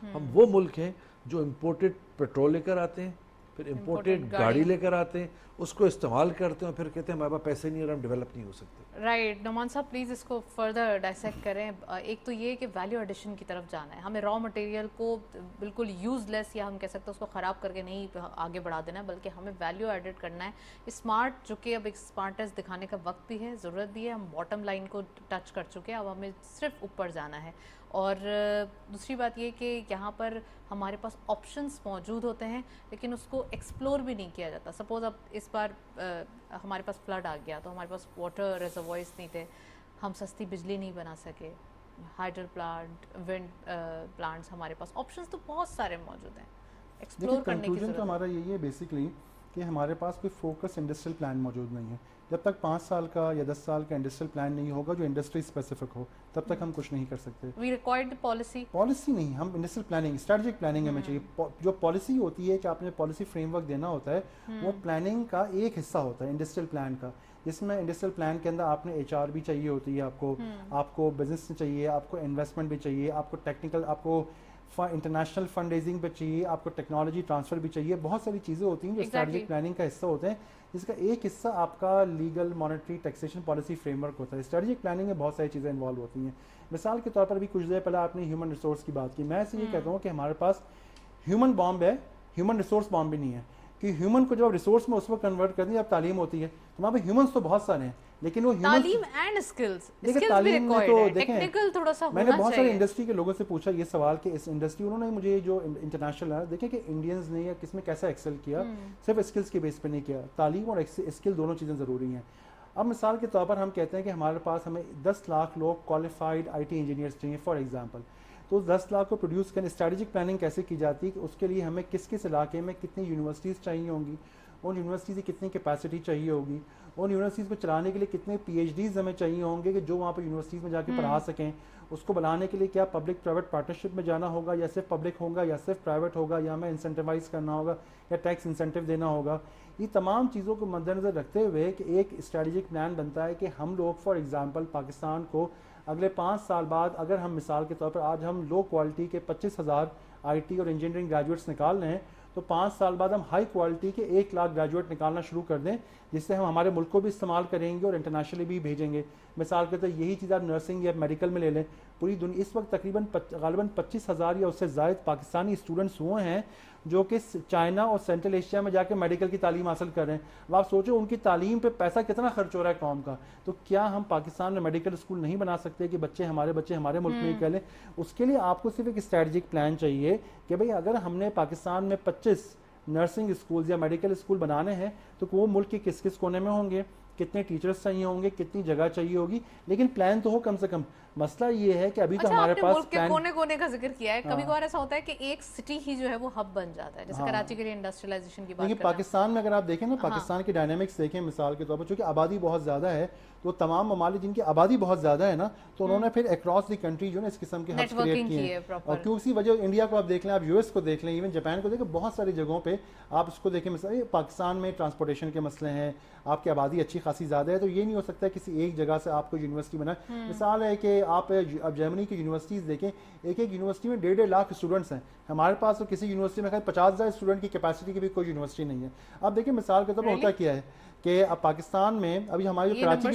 ہم وہ ملک ہیں جو امپورٹڈ پیٹرول لے کر آتے ہیں, پھر امپورٹڈ گاڑی لے کر آتے ہیں, اس کو استعمال کرتے ہیں, پھر کہتے ہیں ہمارے پاس پیسے نہیں اور ہم ڈیولپ نہیں ہو سکتے. رائٹ. نعمان صاحب پلیز اس کو فردر ڈائسیکٹ کریں. ایک تو یہ کہ ویلیو ایڈیشن کی طرف جانا ہے, ہمیں را مٹیریل کو بالکل یوز لیس یا ہم کہہ سکتے ہیں اس کو خراب کر کے نہیں آگے بڑھا دینا ہے, بلکہ ہمیں ویلیو ایڈڈ کرنا ہے. اسمارٹ, جو کہ اب ایک اسمارٹنس دکھانے کا وقت بھی ہے, ضرورت بھی ہے. ہم باٹم لائن کو ٹچ کر چکے ہیں, اب ہمیں صرف اوپر جانا ہے. اور دوسری بات یہ کہ یہاں پر ہمارے پاس آپشنس موجود ہوتے ہیں لیکن اس کو ایکسپلور بھی نہیں کیا جاتا. سپوز اب اس بار ہمارے پاس فلڈ آ گیا تو ہمارے پاس واٹر ریزروائرز نہیں تھے, ہم سستی بجلی نہیں بنا سکے, ہائیڈرل پلانٹ, ونڈ پلانٹس, ہمارے پاس آپشنس تو بہت سارے موجود ہیں, ایکسپلور کرنے کی ضرورت ہے. ہمارا یہی ہے بیسکلی کہ ہمارے پاس کوئی فوکس انڈسٹریل پلان موجود نہیں ہے. جب تک 5 سال کا یا 10 سال کا انڈسٹریل پلان نہیں ہوگا جو انڈسٹری اسپیسیفک ہو, تب تک ہم کچھ نہیں کر سکتے. وی ریکوائرڈ پالیسی نہیں, ہم انڈسٹریل پلاننگ, اسٹریٹجک پلاننگ ہمیں چاہیے. جو پالیسی ہوتی ہے کہ آپ نے پالیسی فریم ورک دینا ہوتا ہے, وہ پلاننگ کا ایک حصہ ہوتا ہے انڈسٹریل پلان کا, جس میں انڈسٹریل پلان کے اندر آپ نے HR بھی چاہیے ہوتی ہے آپ کو بزنس چاہیے, آپ کو انویسٹمنٹ بھی چاہیے, آپ کو ٹیکنیکل, آپ کو انٹرنیشنل فنڈ ریزنگ پہ چاہیے, آپ کو ٹیکنالوجی ٹرانسفر بھی چاہیے. بہت ساری چیزیں ہوتی ہیں جو اسٹریٹجک پلاننگ کا حصہ ہوتے ہیں, جس کا ایک حصہ آپ کا legal, monetary, taxation policy frame work ہوتا ہے. اسٹریٹجک پلاننگ میں بہت ساری چیزیں انوالو ہوتی ہیں. مثال کے طور پر بھی کچھ دیر پہلے آپ نے ہیومن ریسورس کی بات کی. میں ایسے یہ کہتا ہوں کہ ہمارے پاس ہیومن بامب ہے, ہیومن ریسورس بامب بھی نہیں ہے. کہ ہیومن کو جب ریسورس میں اس وقت کنورٹ کرنی ہے, اب تعلیم ہوتی ہے تو وہاں پہ ہیومنس تو بہت سارے ہیں, لیکن وہ تعلیم اینڈ اسکلز بھی ریکوائرڈ ہے, ٹیکنیکل تھوڑا سا ہونا چاہیے. میں نے بہت سارے انڈسٹری کے لوگوں سے پوچھا یہ سوال کہ اس انڈسٹری, انہوں نے مجھے جو انٹرنیشنل ہے, دیکھیں کہ انڈینز نے یا کس میں کیسا ایکسل کیا, صرف اسکلس کے بیس پہ نہیں کیا. تعلیم اور اسکل دونوں چیزیں ضروری ہیں. اب مثال کے طور پر ہم کہتے ہیں کہ ہمارے پاس ہمیں 10 لاکھ لوگ کوالیفائڈ IT انجینئرس چاہیے فار ایگزامپل. تو 10 لاکھ کو پروڈیوس کرنے اسٹریٹجک پلاننگ کیسے کی جاتی ہے کہ اس کے لیے ہمیں کس کس علاقے میں کتنی یونیورسٹیز چاہیے ہوں گی, ان یونیورسٹیز کی کتنی کیپیسٹی چاہیے ہوگی, ان یونیورسٹیز کو چلانے کے لیے کتنے PhDs ہمیں چاہیے ہوں گے کہ جو وہاں پہ یونیورسٹیز میں جا کے پڑھا سکیں. اس کو بنانے کے لیے کیا پبلک پرائیویٹ پارٹنرشپ میں جانا ہوگا, یا صرف پبلک ہوگا یا صرف پرائیویٹ ہوگا, یا ہمیں انسینٹیوائز کرنا ہوگا یا ٹیکس انسینٹیو دینا ہوگا. یہ تمام چیزوں کو مد نظر رکھتے ہوئے کہ ایک اسٹریٹجک پلان بنتا ہے کہ ہم لوگ فار ایگزامپل پاکستان کو اگلے 5 سال بعد, اگر ہم مثال کے طور پر آج ہم لو کوالٹی کے 25,000 IT اور انجینئرنگ گریجویٹس نکال رہے ہیں, تو 5 سال بعد ہم ہائی کوالٹی کے 1 لاکھ گریجویٹ نکالنا شروع کر دیں, جس سے ہم ہمارے ملک کو بھی استعمال کریں گے اور انٹرنیشنلی بھی بھیجیں گے. مثال کے طور یہی چیز آپ نرسنگ یا میڈیکل میں لے لیں, پوری دنیا اس وقت تقریباً غالباً 25,000 یا اس سے زائد پاکستانی اسٹوڈنٹس ہوئے ہیں جو کہ چائنا اور سینٹرل ایشیا میں جا کے میڈیکل کی تعلیم حاصل کر رہے ہیں. اب آپ سوچو ان کی تعلیم پہ پیسہ کتنا خرچ ہو رہا ہے قوم کا. تو کیا ہم پاکستان میں میڈیکل اسکول نہیں بنا سکتے کہ بچے ہمارے ملک میں ہی کر لیں؟ اس کے لیے آپ کو صرف ایک اسٹریٹجک پلان چاہیے کہ بھئی اگر ہم نے پاکستان میں 25 نرسنگ اسکولز یا میڈیکل اسکول بنانے ہیں تو وہ ملک کے کس کس کونے میں ہوں گے, کتنے ٹیچرز چاہیے ہوں گے, کتنی جگہ چاہیے ہوگی, لیکن پلان تو ہو کم سے کم. مسئلہ یہ ہے کہ ابھی تو ہمارے پاس ملک کے کونے کونے کا ذکر کیا ہے, کبھی کبھار ایسا ہوتا ہے کہ ایک سٹی ہی جو ہے وہ ہب بن جاتا ہے, جیسے کراچی کے لیے انڈسٹریلائزیشن کی بات کریں. پاکستان میں اگر آپ دیکھیں نا, پاکستان کی ڈائنامکس دیکھیں مثال کے طور پر, چونکہ آبادی بہت زیادہ ہے, تو تمام ممالک جن کی آبادی بہت زیادہ ہے نا, تو انہوں نے پھر اکراس دی کنٹری جو ہے اس قسم کے ہبس کریٹ کیے ہیں. اور کیوں اسی وجہ انڈیا کو آپ دیکھ لیں, آپ US کو دیکھ لیں, ایون جاپان کو دیکھیں, بہت ساری جگہوں پہ آپ اس کو دیکھیں. مثلا پاکستان میں ٹرانسپورٹیشن کے مسئلے ہیں, آپ کی آبادی اچھی خاصی زیادہ ہے, تو یہ نہیں ہو سکتا کسی ایک جگہ سے آپ کو یونیورسٹی بنائے. مثال ہے کہ آپ اب جرمنی کی یونیورسٹیز دیکھیں, ایک یونیورسٹی میں 1.5 لاکھ اسٹوڈنٹس ہیں. ہمارے پاس تو کسی یونیورسٹی میں 50,000 اسٹوڈنٹ کی کیپیسٹی کی بھی کوئی یونیورسٹی نہیں ہے. اب دیکھیں مثال کے طور پر ہوتا کیا ہے کہ اب پاکستان میں ابھی ہماری جو کراچی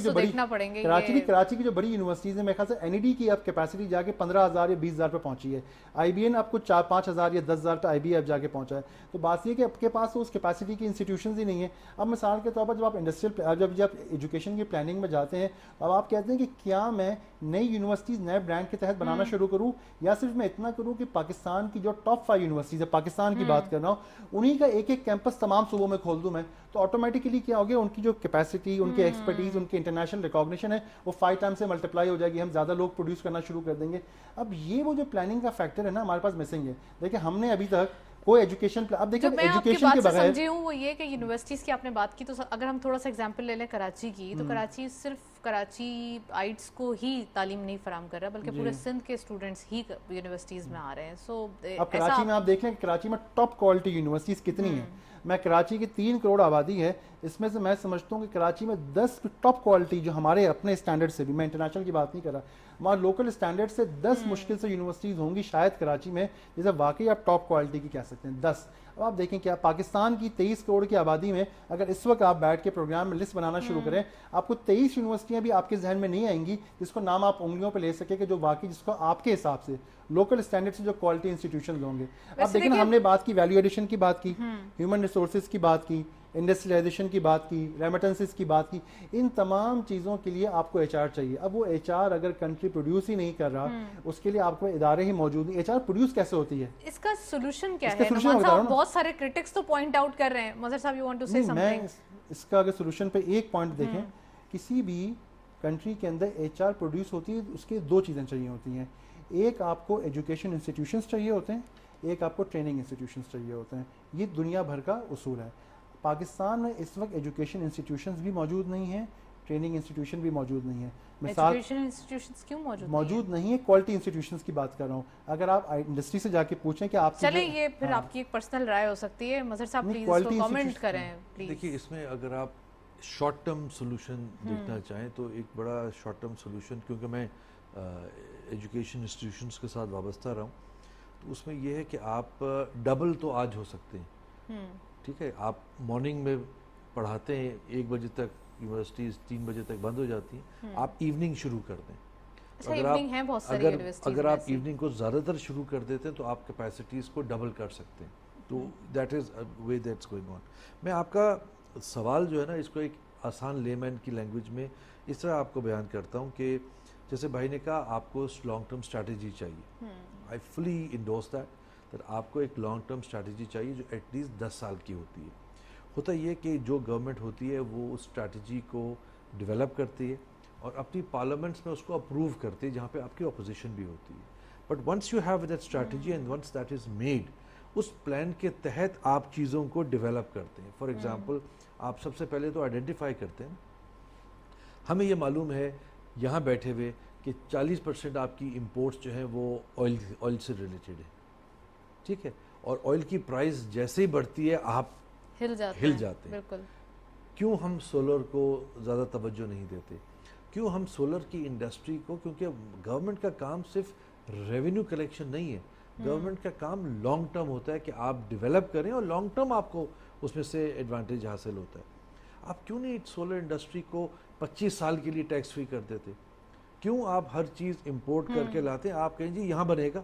کی جو بڑی یونیورسٹیز ہیں, میرے خیال سے NED کی اب کیپیسٹی جا کے 15,000 یا 20,000 پہ پہنچی ہے. IBN آپ کو 4-5,000 یا 10,000 پہ IBA اب جا کے پہنچا ہے. تو بات یہ کہ آپ کے پاس تو اس کیپیسٹی کی انسٹیٹیوشنز ہی نہیں ہے. اب مثال کے طور پر جب آپ انڈسٹریل جب ایجوکیشن کی پلاننگ میں جاتے ہیں, اب آپ کہتے ہیں کہ کیا میں نئی یونیورسٹیز نئے برانڈ کے تحت بنانا شروع کروں, یا صرف میں اتنا کروں کہ پاکستان کی جو ٹاپ 5 یونیورسٹیز ہے, پاکستان کی بات کر رہا ہوں, انہیں کا ایک کیمپس تمام صوبوں میں کھول دوں میں. تو آٹومیٹکلی کیا ہو گیا, ان کی جو کیپیسٹی, ان کی ایکسپرٹیز, ان کی انٹرنیشنل ریکگنیشن ہے, وہ 5 ٹائمز سے ملٹیپلائی ہو جائے گی, ہم زیادہ لوگ پروڈیوس کرنا شروع کر دیں گے. اب یہ وہ جو پلاننگ کا فیکٹر ہے نا ہمارے پاس مسنگ ہے. دیکھیں ہم نے ابھی تک کوئی ایجوکیشن, اب دیکھیں ایجوکیشن کے بغیر سمجھے ہوں وہ یہ کہ یونیورسٹیز کی آپ نے بات کی, تو اگر ہم تھوڑا سا ایگزامپل لے لیں کراچی کی, تو کراچی صرف کراچی آئٹس کو ہی تعلیم نہیں فراہم کر رہا, بلکہ پورے سندھ کے اسٹوڈنٹس ہی یونیورسٹیز میں آ رہے ہیں. سو اب کراچی میں آپ دیکھ لیں کراچی میں ٹاپ کوالٹی یونیورسٹیز کتنی ہیں. میں کراچی کی 3 کروڑ آبادی ہے, اس میں سے میں سمجھتا ہوں کہ کراچی میں 10 ٹاپ کوالٹی جو ہمارے اپنے اسٹینڈرڈ سے بھی, میں انٹرنیشنل کی بات نہیں کر رہا, ہمارے لوکل اسٹینڈرڈ سے 10 مشکل سے یونیورسٹیز ہوں گی شاید کراچی میں, جیسے واقعی آپ ٹاپ کوالٹی کی کہہ سکتے ہیں 10. اب آپ دیکھیں کیا پاکستان کی 23 کروڑ کی آبادی میں اگر اس وقت آپ بیٹھ کے پروگرام میں لسٹ بنانا شروع کریں, آپ کو 23 یونیورسٹیاں بھی آپ کے ذہن میں نہیں آئیں گی جس کو نام آپ انگلیوں پہ لے سکے کہ جو واقعی جس کو آپ کے حساب سے لوکل اسٹینڈرڈ سے جو کوالٹی انسٹیٹیوشنز ہوں گے. اب دیکھیں ہم نے بات کی ویلیو ایڈیشن کی بات کی, ہیومن ریسورسز کی بات کی, انڈسٹریلائزیشن کی بات کی, ریمیٹنسز کی بات کی, ان تمام چیزوں کے لیے آپ کو HR چاہیے. اب وہ HR اگر کنٹری پروڈیوس ہی نہیں کر رہا, اس کے لیے آپ کو ادارے ہی موجود نہیں. HR پروڈیوس کیسے ہوتی ہے, اس کا سولوشن کیا ہے؟ نعمان صاحب بہت سارے کرٹکس تو پوائنٹ آؤٹ کر رہے ہیں, مظہر صاحب یو وانٹ ٹو سے سم تھنگ. اس کا اگر سولوشن پہ ایک پوائنٹ دیکھیں, کسی بھی کنٹری کے اندر HR پروڈیوس ہوتی ہے, اس کے 2 چیزیں چاہیے ہوتی ہیں. ایک آپ کو ایجوکیشن انسٹیٹیوشنز چاہیے ہوتے ہیں, ایک آپ کو ٹریننگ انسٹیٹیوشنز چاہیے ہوتے ہیں. یہ دنیا بھر کا اصول ہے. پاکستان میں اس وقت ایجوکیشن انسٹیٹیوشنز بھی موجود نہیں ہیں, ٹریننگ انسٹیٹیوشن بھی موجود نہیں ہے. مثال ایجوکیشن انسٹیٹیوشنز کیوں موجود نہیں ہے, کوالٹی انسٹیٹیوشنز کی بات کر رہا ہوں. اگر آپ انڈسٹری سے جا کے پوچھیں کہ آپ چلیں یہ پھر آپ کی ایک پرسنل رائے ہو سکتی ہے, مظہر صاحب پلیز اس کو کامنٹ کریں پلیز. دیکھیے اس میں اگر آپ شارٹ ٹرم سولوشن دیکھنا چاہیں تو ایک بڑا شارٹ ٹرم سولوشن, کیونکہ میں ایجوکیشن انسٹیٹیوشنز کے ساتھ وابستہ رہا ہوں, تو اس میں یہ ہے کہ آپ ڈبل تو آج ہو سکتے ہیں. ٹھیک ہے, آپ مارننگ میں پڑھاتے ہیں 1 بجے تک, یونیورسٹیز 3 بجے تک بند ہو جاتی ہیں, آپ ایوننگ شروع کر دیں. اگر آپ ایوننگ کو زیادہ تر شروع کر دیتے ہیں تو آپ کیپیسٹیز کو ڈبل کر سکتے ہیں. تو that is way that's going on. میں آپ کا سوال جو ہے نا اس کو ایک آسان لے مین کی لینگویج میں اس طرح آپ کو بیان کرتا ہوں کہ جیسے بھائی نے کہا آپ کو لانگ ٹرم اسٹریٹجی چاہیے. آئی فلی انڈورس دیٹ آپ کو ایک لانگ ٹرم اسٹریٹجی چاہیے جو ایٹ لیسٹ 10 سال کی ہوتی ہے. ہوتا یہ کہ جو گورنمنٹ ہوتی ہے وہ اس اسٹریٹجی کو ڈیولپ کرتی ہے اور اپنی پارلیمنٹس میں اس کو اپروو کرتی ہے جہاں پہ آپ کی اپوزیشن بھی ہوتی ہے. But once you have that strategy and once that is made, اس پلان کے تحت آپ چیزوں کو ڈیولپ کرتے ہیں. فار ایگزامپل آپ سب سے پہلے تو آئیڈینٹیفائی کرتے ہیں, ہمیں یہ معلوم ہے یہاں بیٹھے ہوئے کہ 40% آپ کی امپورٹس جو ہیں وہ آئل سے ریلیٹڈ ہے. ٹھیک ہے, اور آئل کی پرائز جیسے ہی بڑھتی ہے آپ ہل جاتے ہیں. بالکل. کیوں ہم سولر کو زیادہ توجہ نہیں دیتے, کیوں ہم سولر کی انڈسٹری کو, کیونکہ گورنمنٹ کا کام صرف ریونیو کلیکشن نہیں ہے, گورنمنٹ کا کام لانگ ٹرم ہوتا ہے کہ آپ ڈیولپ کریں اور لانگ ٹرم آپ کو اس میں سے ایڈوانٹیج حاصل ہوتا ہے. آپ کیوں نہیں سولر انڈسٹری کو 25 سال کے لیے ٹیکس فری کر دیتے؟ کیوں آپ ہر چیز امپورٹ کر کے لاتے ہیں؟ آپ کہیں جی یہاں بنے گا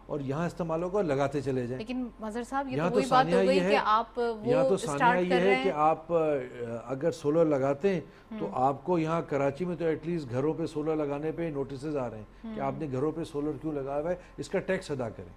اور یہاں استعمال ہوگا, لگاتے چلے جائیں. لیکن مظہر صاحب یہ تو وہی بات ہو گئی کہ آپ وہ سٹارٹ کر رہے ہیں. کہ آپ اگر سولر لگاتے ہیں تو آپ کو یہاں کراچی میں تو ایٹ لیسٹ گھروں پہ سولر لگانے پہ نوٹسز آ رہے ہیں کہ آپ نے گھروں پہ سولر کیوں لگایا ہوا ہے, اس کا ٹیکس ادا کریں.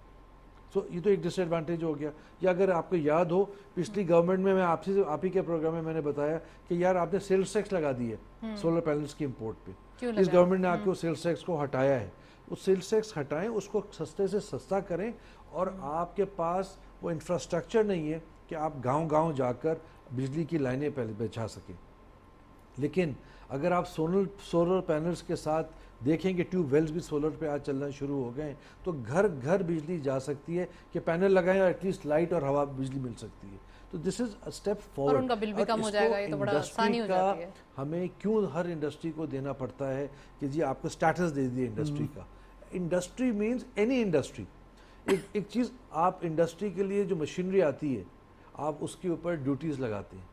سو یہ تو ایک ڈس ایڈوانٹیج ہو گیا. یا اگر آپ کو یاد ہو پچھلی گورنمنٹ میں آپ ہی کے پروگرام میں میں نے بتایا کہ یار آپ نے سیلز ٹیکس لگا دی ہے سولر پینلز کی امپورٹ پہ. اس گورنمنٹ نے آپ کو سیلز ٹیکس کو ہٹایا ہے. اس سیلز ٹیکس ہٹائیں, اس کو سستے سے سستا کریں, اور آپ کے پاس وہ انفراسٹرکچر نہیں ہے کہ آپ گاؤں گاؤں جا کر بجلی کی لائنیں بچھا سکیں. لیکن اگر آپ سولر پینلز کے ساتھ دیکھیں کہ ٹیوب ویلز بھی سولر پہ آج چلنا شروع ہو گئے ہیں, تو گھر گھر بجلی جا سکتی ہے کہ پینل لگائیں اور ایٹ لیسٹ لائٹ اور ہوا بجلی مل سکتی ہے. تو دس از اے اسٹیپ فارورڈ. اور ان کا بل بھی کم ہو جائے گا, یہ تو بڑا آسانی ہو جاتی ہے. ہمیں کیوں ہر انڈسٹری کو دینا پڑتا ہے کہ جی آپ کو اسٹیٹس دے دیے انڈسٹری کا؟ Industry means any industry. ایک چیز, آپ انڈسٹری کے لیے جو مشینری آتی ہے آپ اس کے اوپر ڈیوٹیز لگاتے ہیں,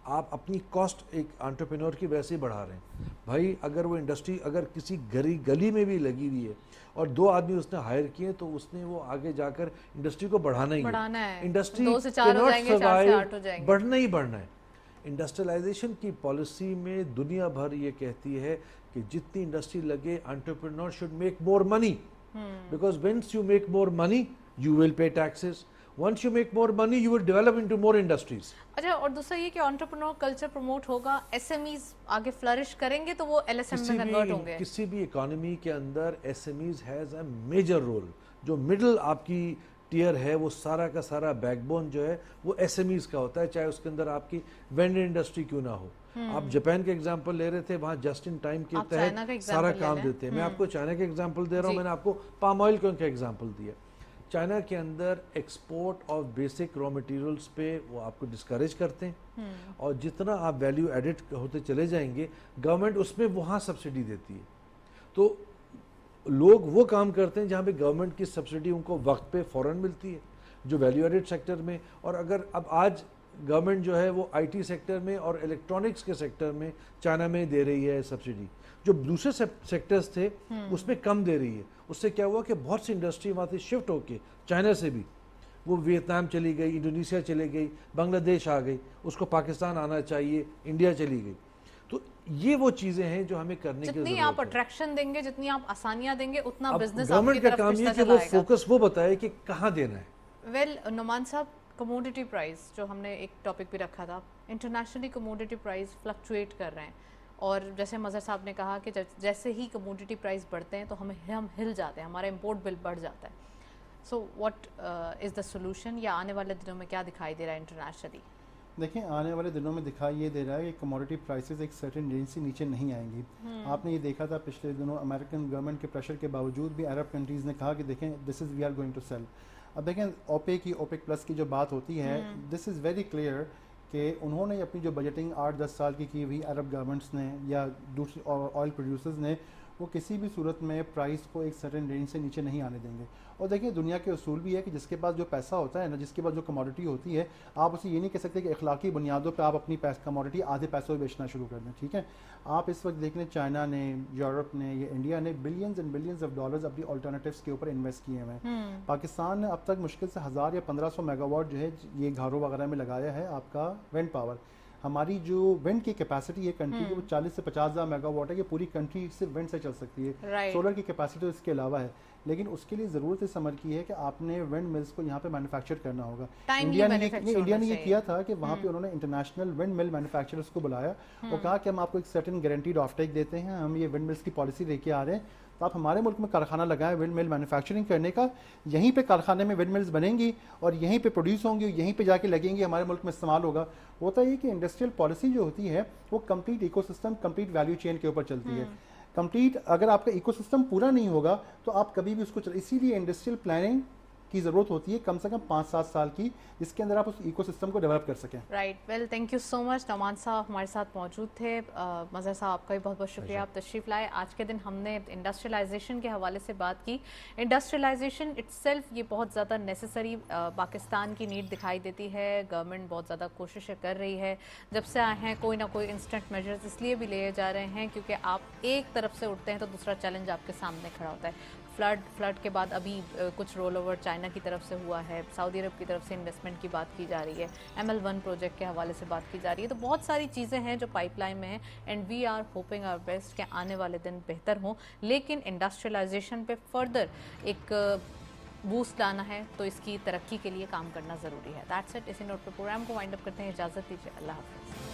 آپ اپنی کاسٹ ایک انٹرپرینور کی ویسے ہی بڑھا رہے ہیں. بھائی اگر وہ انڈسٹری اگر کسی گلی میں بھی لگی ہوئی ہے اور 2 آدمی اس نے ہائر کیے تو اس نے وہ آگے جا کر انڈسٹری کو بڑھانا ہی ہے. انڈسٹری 2 سے 4 ہو جائیں گے, 4 سے 8 ہو جائیں گے, بڑھنا ہی بڑھنا ہے. انڈسٹریلائزیشن کی پالیسی میں دنیا بھر یہ کہتی ہے کہ جتنی انڈسٹری لگے entrepreneur should make more money, because once you make more money you will pay taxes, once you make more money you will develop into more industries. اچھا, اور دوسرا یہ کہ انٹرپرینور کلچر پروموٹ ہوگا, ایس ایم ایز آگے flourish کریں گے تو وہ ایل ایس ایم میں کنورٹ ہوں گے. کسی بھی اکانومی کے اندر S M Es has a major role. جو مڈل آپ کی ٹیئر ہے وہ سارا کا سارا بیک بون جو ہے وہ ایس ایم ایز کا ہوتا ہے, چاہے اس کے اندر آپ کی وینڈر انڈسٹری کیوں نہ ہو. آپ جاپان کے ایگزامپل لے رہے تھے, وہاں جسٹ ان ٹائم کے تحت سارا کام دیتے ہیں. میں آپ کو چائنا کے ایگزامپل دے رہا ہوں, میں نے آپ کو پام آئل کا ایگزامپل دیا. چائنا کے اندر export of basic raw materials پہ وہ آپ کو ڈسکریج کرتے ہیں, اور جتنا آپ ویلیو ایڈٹ ہوتے چلے جائیں گے گورنمنٹ اس میں وہاں سبسڈی دیتی ہے. تو لوگ وہ کام کرتے ہیں جہاں پہ گورنمنٹ کی سبسڈی ان کو وقت پہ فوراً ملتی ہے, جو ویلیو ایڈٹ سیکٹر میں. اور اگر اب آج گورنمنٹ جو ہے وہ آئی ٹی سیکٹر میں اور الیکٹرانکس کے سیکٹر میں چائنا میں دے رہی ہے سبسڈی, جو دوسرے سیکٹرز تھے اس میں کم دے رہی ہے. اس سے کیا ہوا کہ بہت سی انڈسٹری وہاں سے شفٹ ہو کے چائنا سے بھی وہ ویتنام چلی گئی, انڈونیشیا چلی گئی, بنگلہ دیش آ گئی, اس کو پاکستان آنا چاہیے, انڈیا چلی گئی. تو یہ وہ چیزیں ہیں جو ہمیں کرنے کی ضرورت ہے. جتنی آپ اٹریکشن دیں گے, جتنی آپ آسانیاں دیں گے, اتنا بزنس آپ کی گورنمنٹ کا طرف کام یہ پھستا کہ چلا وہ آئے گا. فوکس وہ بتائے کہ کہاں دینا ہے. ویل نعمان صاحب, کموڈیٹی پرائز جو ہم نے ایک ٹاپک بھی رکھا تھا, انٹرنیشنلی کموڈیٹی پرائز فلکچویٹ کر رہے ہیں, اور جیسے مظہر صاحب نے کہا کہ جیسے ہی کموڈیٹی پرائز بڑھتے ہیں تو ہم ہل جاتے ہیں, ہمارا امپورٹ بل بڑھ جاتا ہے. So what is the solution, یا آنے والے دنوں میں کیا دکھائی دے رہا ہے انٹرنیشنلی؟ دیکھیں آنے والے دنوں میں دکھائی یہ دے رہا ہے کہ کموڈٹی پرائسز ایک سرٹن رینج سے نیچے نہیں آئیں گی. آپ نے یہ دیکھا تھا پچھلے دنوں امریکن گورنمنٹ کے پریشر کے باوجود بھی عرب کنٹریز نے کہا کہ دیکھیں this is we are going to sell. اب دیکھیں اوپیک پلس کی جو بات ہوتی ہے دس از ویری کلیئر کہ انہوں نے اپنی جو بجٹنگ 8-10 سال کی ہوئی عرب گورنمنٹس نے یا دوسری آئل پروڈیوسرز نے وہ کسی بھی صورت میں پرائس کو ایک سرٹن رینج سے نیچے نہیں آنے دیں گے. اور دیکھیں دنیا کے اصول بھی ہے کہ جس کے پاس جو پیسہ ہوتا ہے نا, جس کے پاس جو کموڈٹی ہوتی ہے, آپ اسے یہ نہیں کہہ سکتے کہ اخلاقی بنیادوں پہ آپ اپنی کموڈٹی آدھے پیسوں میں بیچنا شروع کر دیں. ٹھیک ہے, آپ اس وقت دیکھ لیں چائنا نے, یورپ نے, یا انڈیا نے billions and billions of dollars اپنی آلٹرنیٹیوز کے اوپر انویسٹ کیے ہوئے ہیں. پاکستان نے اب تک مشکل سے 1000 یا 1500 میگا واٹ جو ہے یہ گھروں وغیرہ میں لگایا ہے آپ کا ونڈ پاور. ہماری جو ونڈ کی کیپیسٹی ہے کنٹری کی وہ 40 سے 50 ہزار میگا واٹ ہے کہ پوری کنٹری صرف ونڈ سے چل سکتی ہے. سولر کی کیپیسٹی تو اس کے علاوہ ہے, لیکن اس کے لیے ضرورت اس عمل کی ہے کہ آپ نے ونڈ ملز کو یہاں پہ مینوفیکچر کرنا ہوگا. انڈیا نے یہ کیا تھا کہ وہاں پہ انہوں نے انٹرنیشنل ونڈ مل مینوفیکچررز کو بلایا اور کہا کہ ہم آپ کو ایک سرٹن گارنٹیڈ آف ٹیک دیتے ہیں, ہم یہ ونڈ ملز کی پالیسی لے کے آ رہے ہیں, تو آپ ہمارے ملک میں کارخانہ لگائیں ونڈ مل مینوفیکچرنگ کرنے کا, یہیں پہ کارخانے میں ونڈ ملز بنیں گی اور یہیں پہ پروڈیوس ہوں گی, یہیں پہ جا کے لگیں گی, ہمارے ملک میں استعمال ہوگا. ہوتا یہ کہ انڈسٹریل پالیسی جو ہوتی ہے وہ complete eco system, complete value chain کے اوپر چلتی ہے. کمپلیٹ اگر آپ کا ایکو سسٹم پورا نہیں ہوگا تو آپ کبھی بھی اس کو اسی لیے انڈسٹریل پلاننگ کی ضرورت ہوتی ہے کم سے کم 5-7 سال کی, جس کے اندر آپ اس ایکو سسٹم کو ڈیولپ کر سکیں. Right, well thank you so much. Nauman صاحب ہمارے ساتھ موجود تھے. مظہر صاحب آپ کا بھی بہت بہت شکریہ, آپ تشریف لائے. آج کے دن ہم نے انڈسٹریلائزیشن کے حوالے سے بات کی. انڈسٹریلائزیشن اٹ سیلف یہ بہت زیادہ نیسسری پاکستان کی نیڈ دکھائی دیتی ہے. گورنمنٹ بہت زیادہ کوششیں کر رہی ہے, جب سے آئے ہیں کوئی نہ کوئی انسٹنٹ میجرز اس لیے بھی لیے جا رہے ہیں کیونکہ آپ ایک طرف سے اٹھتے ہیں تو دوسرا چیلنج آپ کے سامنے کھڑا ہوتا ہے. فلڈ کے بعد ابھی کچھ رول اوور چائنا کی طرف سے ہوا ہے, سعودی عرب کی طرف سے انویسٹمنٹ کی بات کی جا رہی ہے, ML1 پروجیکٹ کے حوالے سے بات کی جا رہی ہے. تو بہت ساری چیزیں ہیں جو پائپ لائن میں ہیں and we are hoping our best کہ آنے والے دن بہتر ہوں. لیکن انڈسٹریلائزیشن پہ فردر ایک بوسٹ لانا ہے تو اس کی ترقی کے لیے کام کرنا ضروری ہے. That's it. اسی نوٹ پہ پروگرام کو وائنڈ اپ کرتے ہیں. اجازت دیجیے, اللہ حافظ.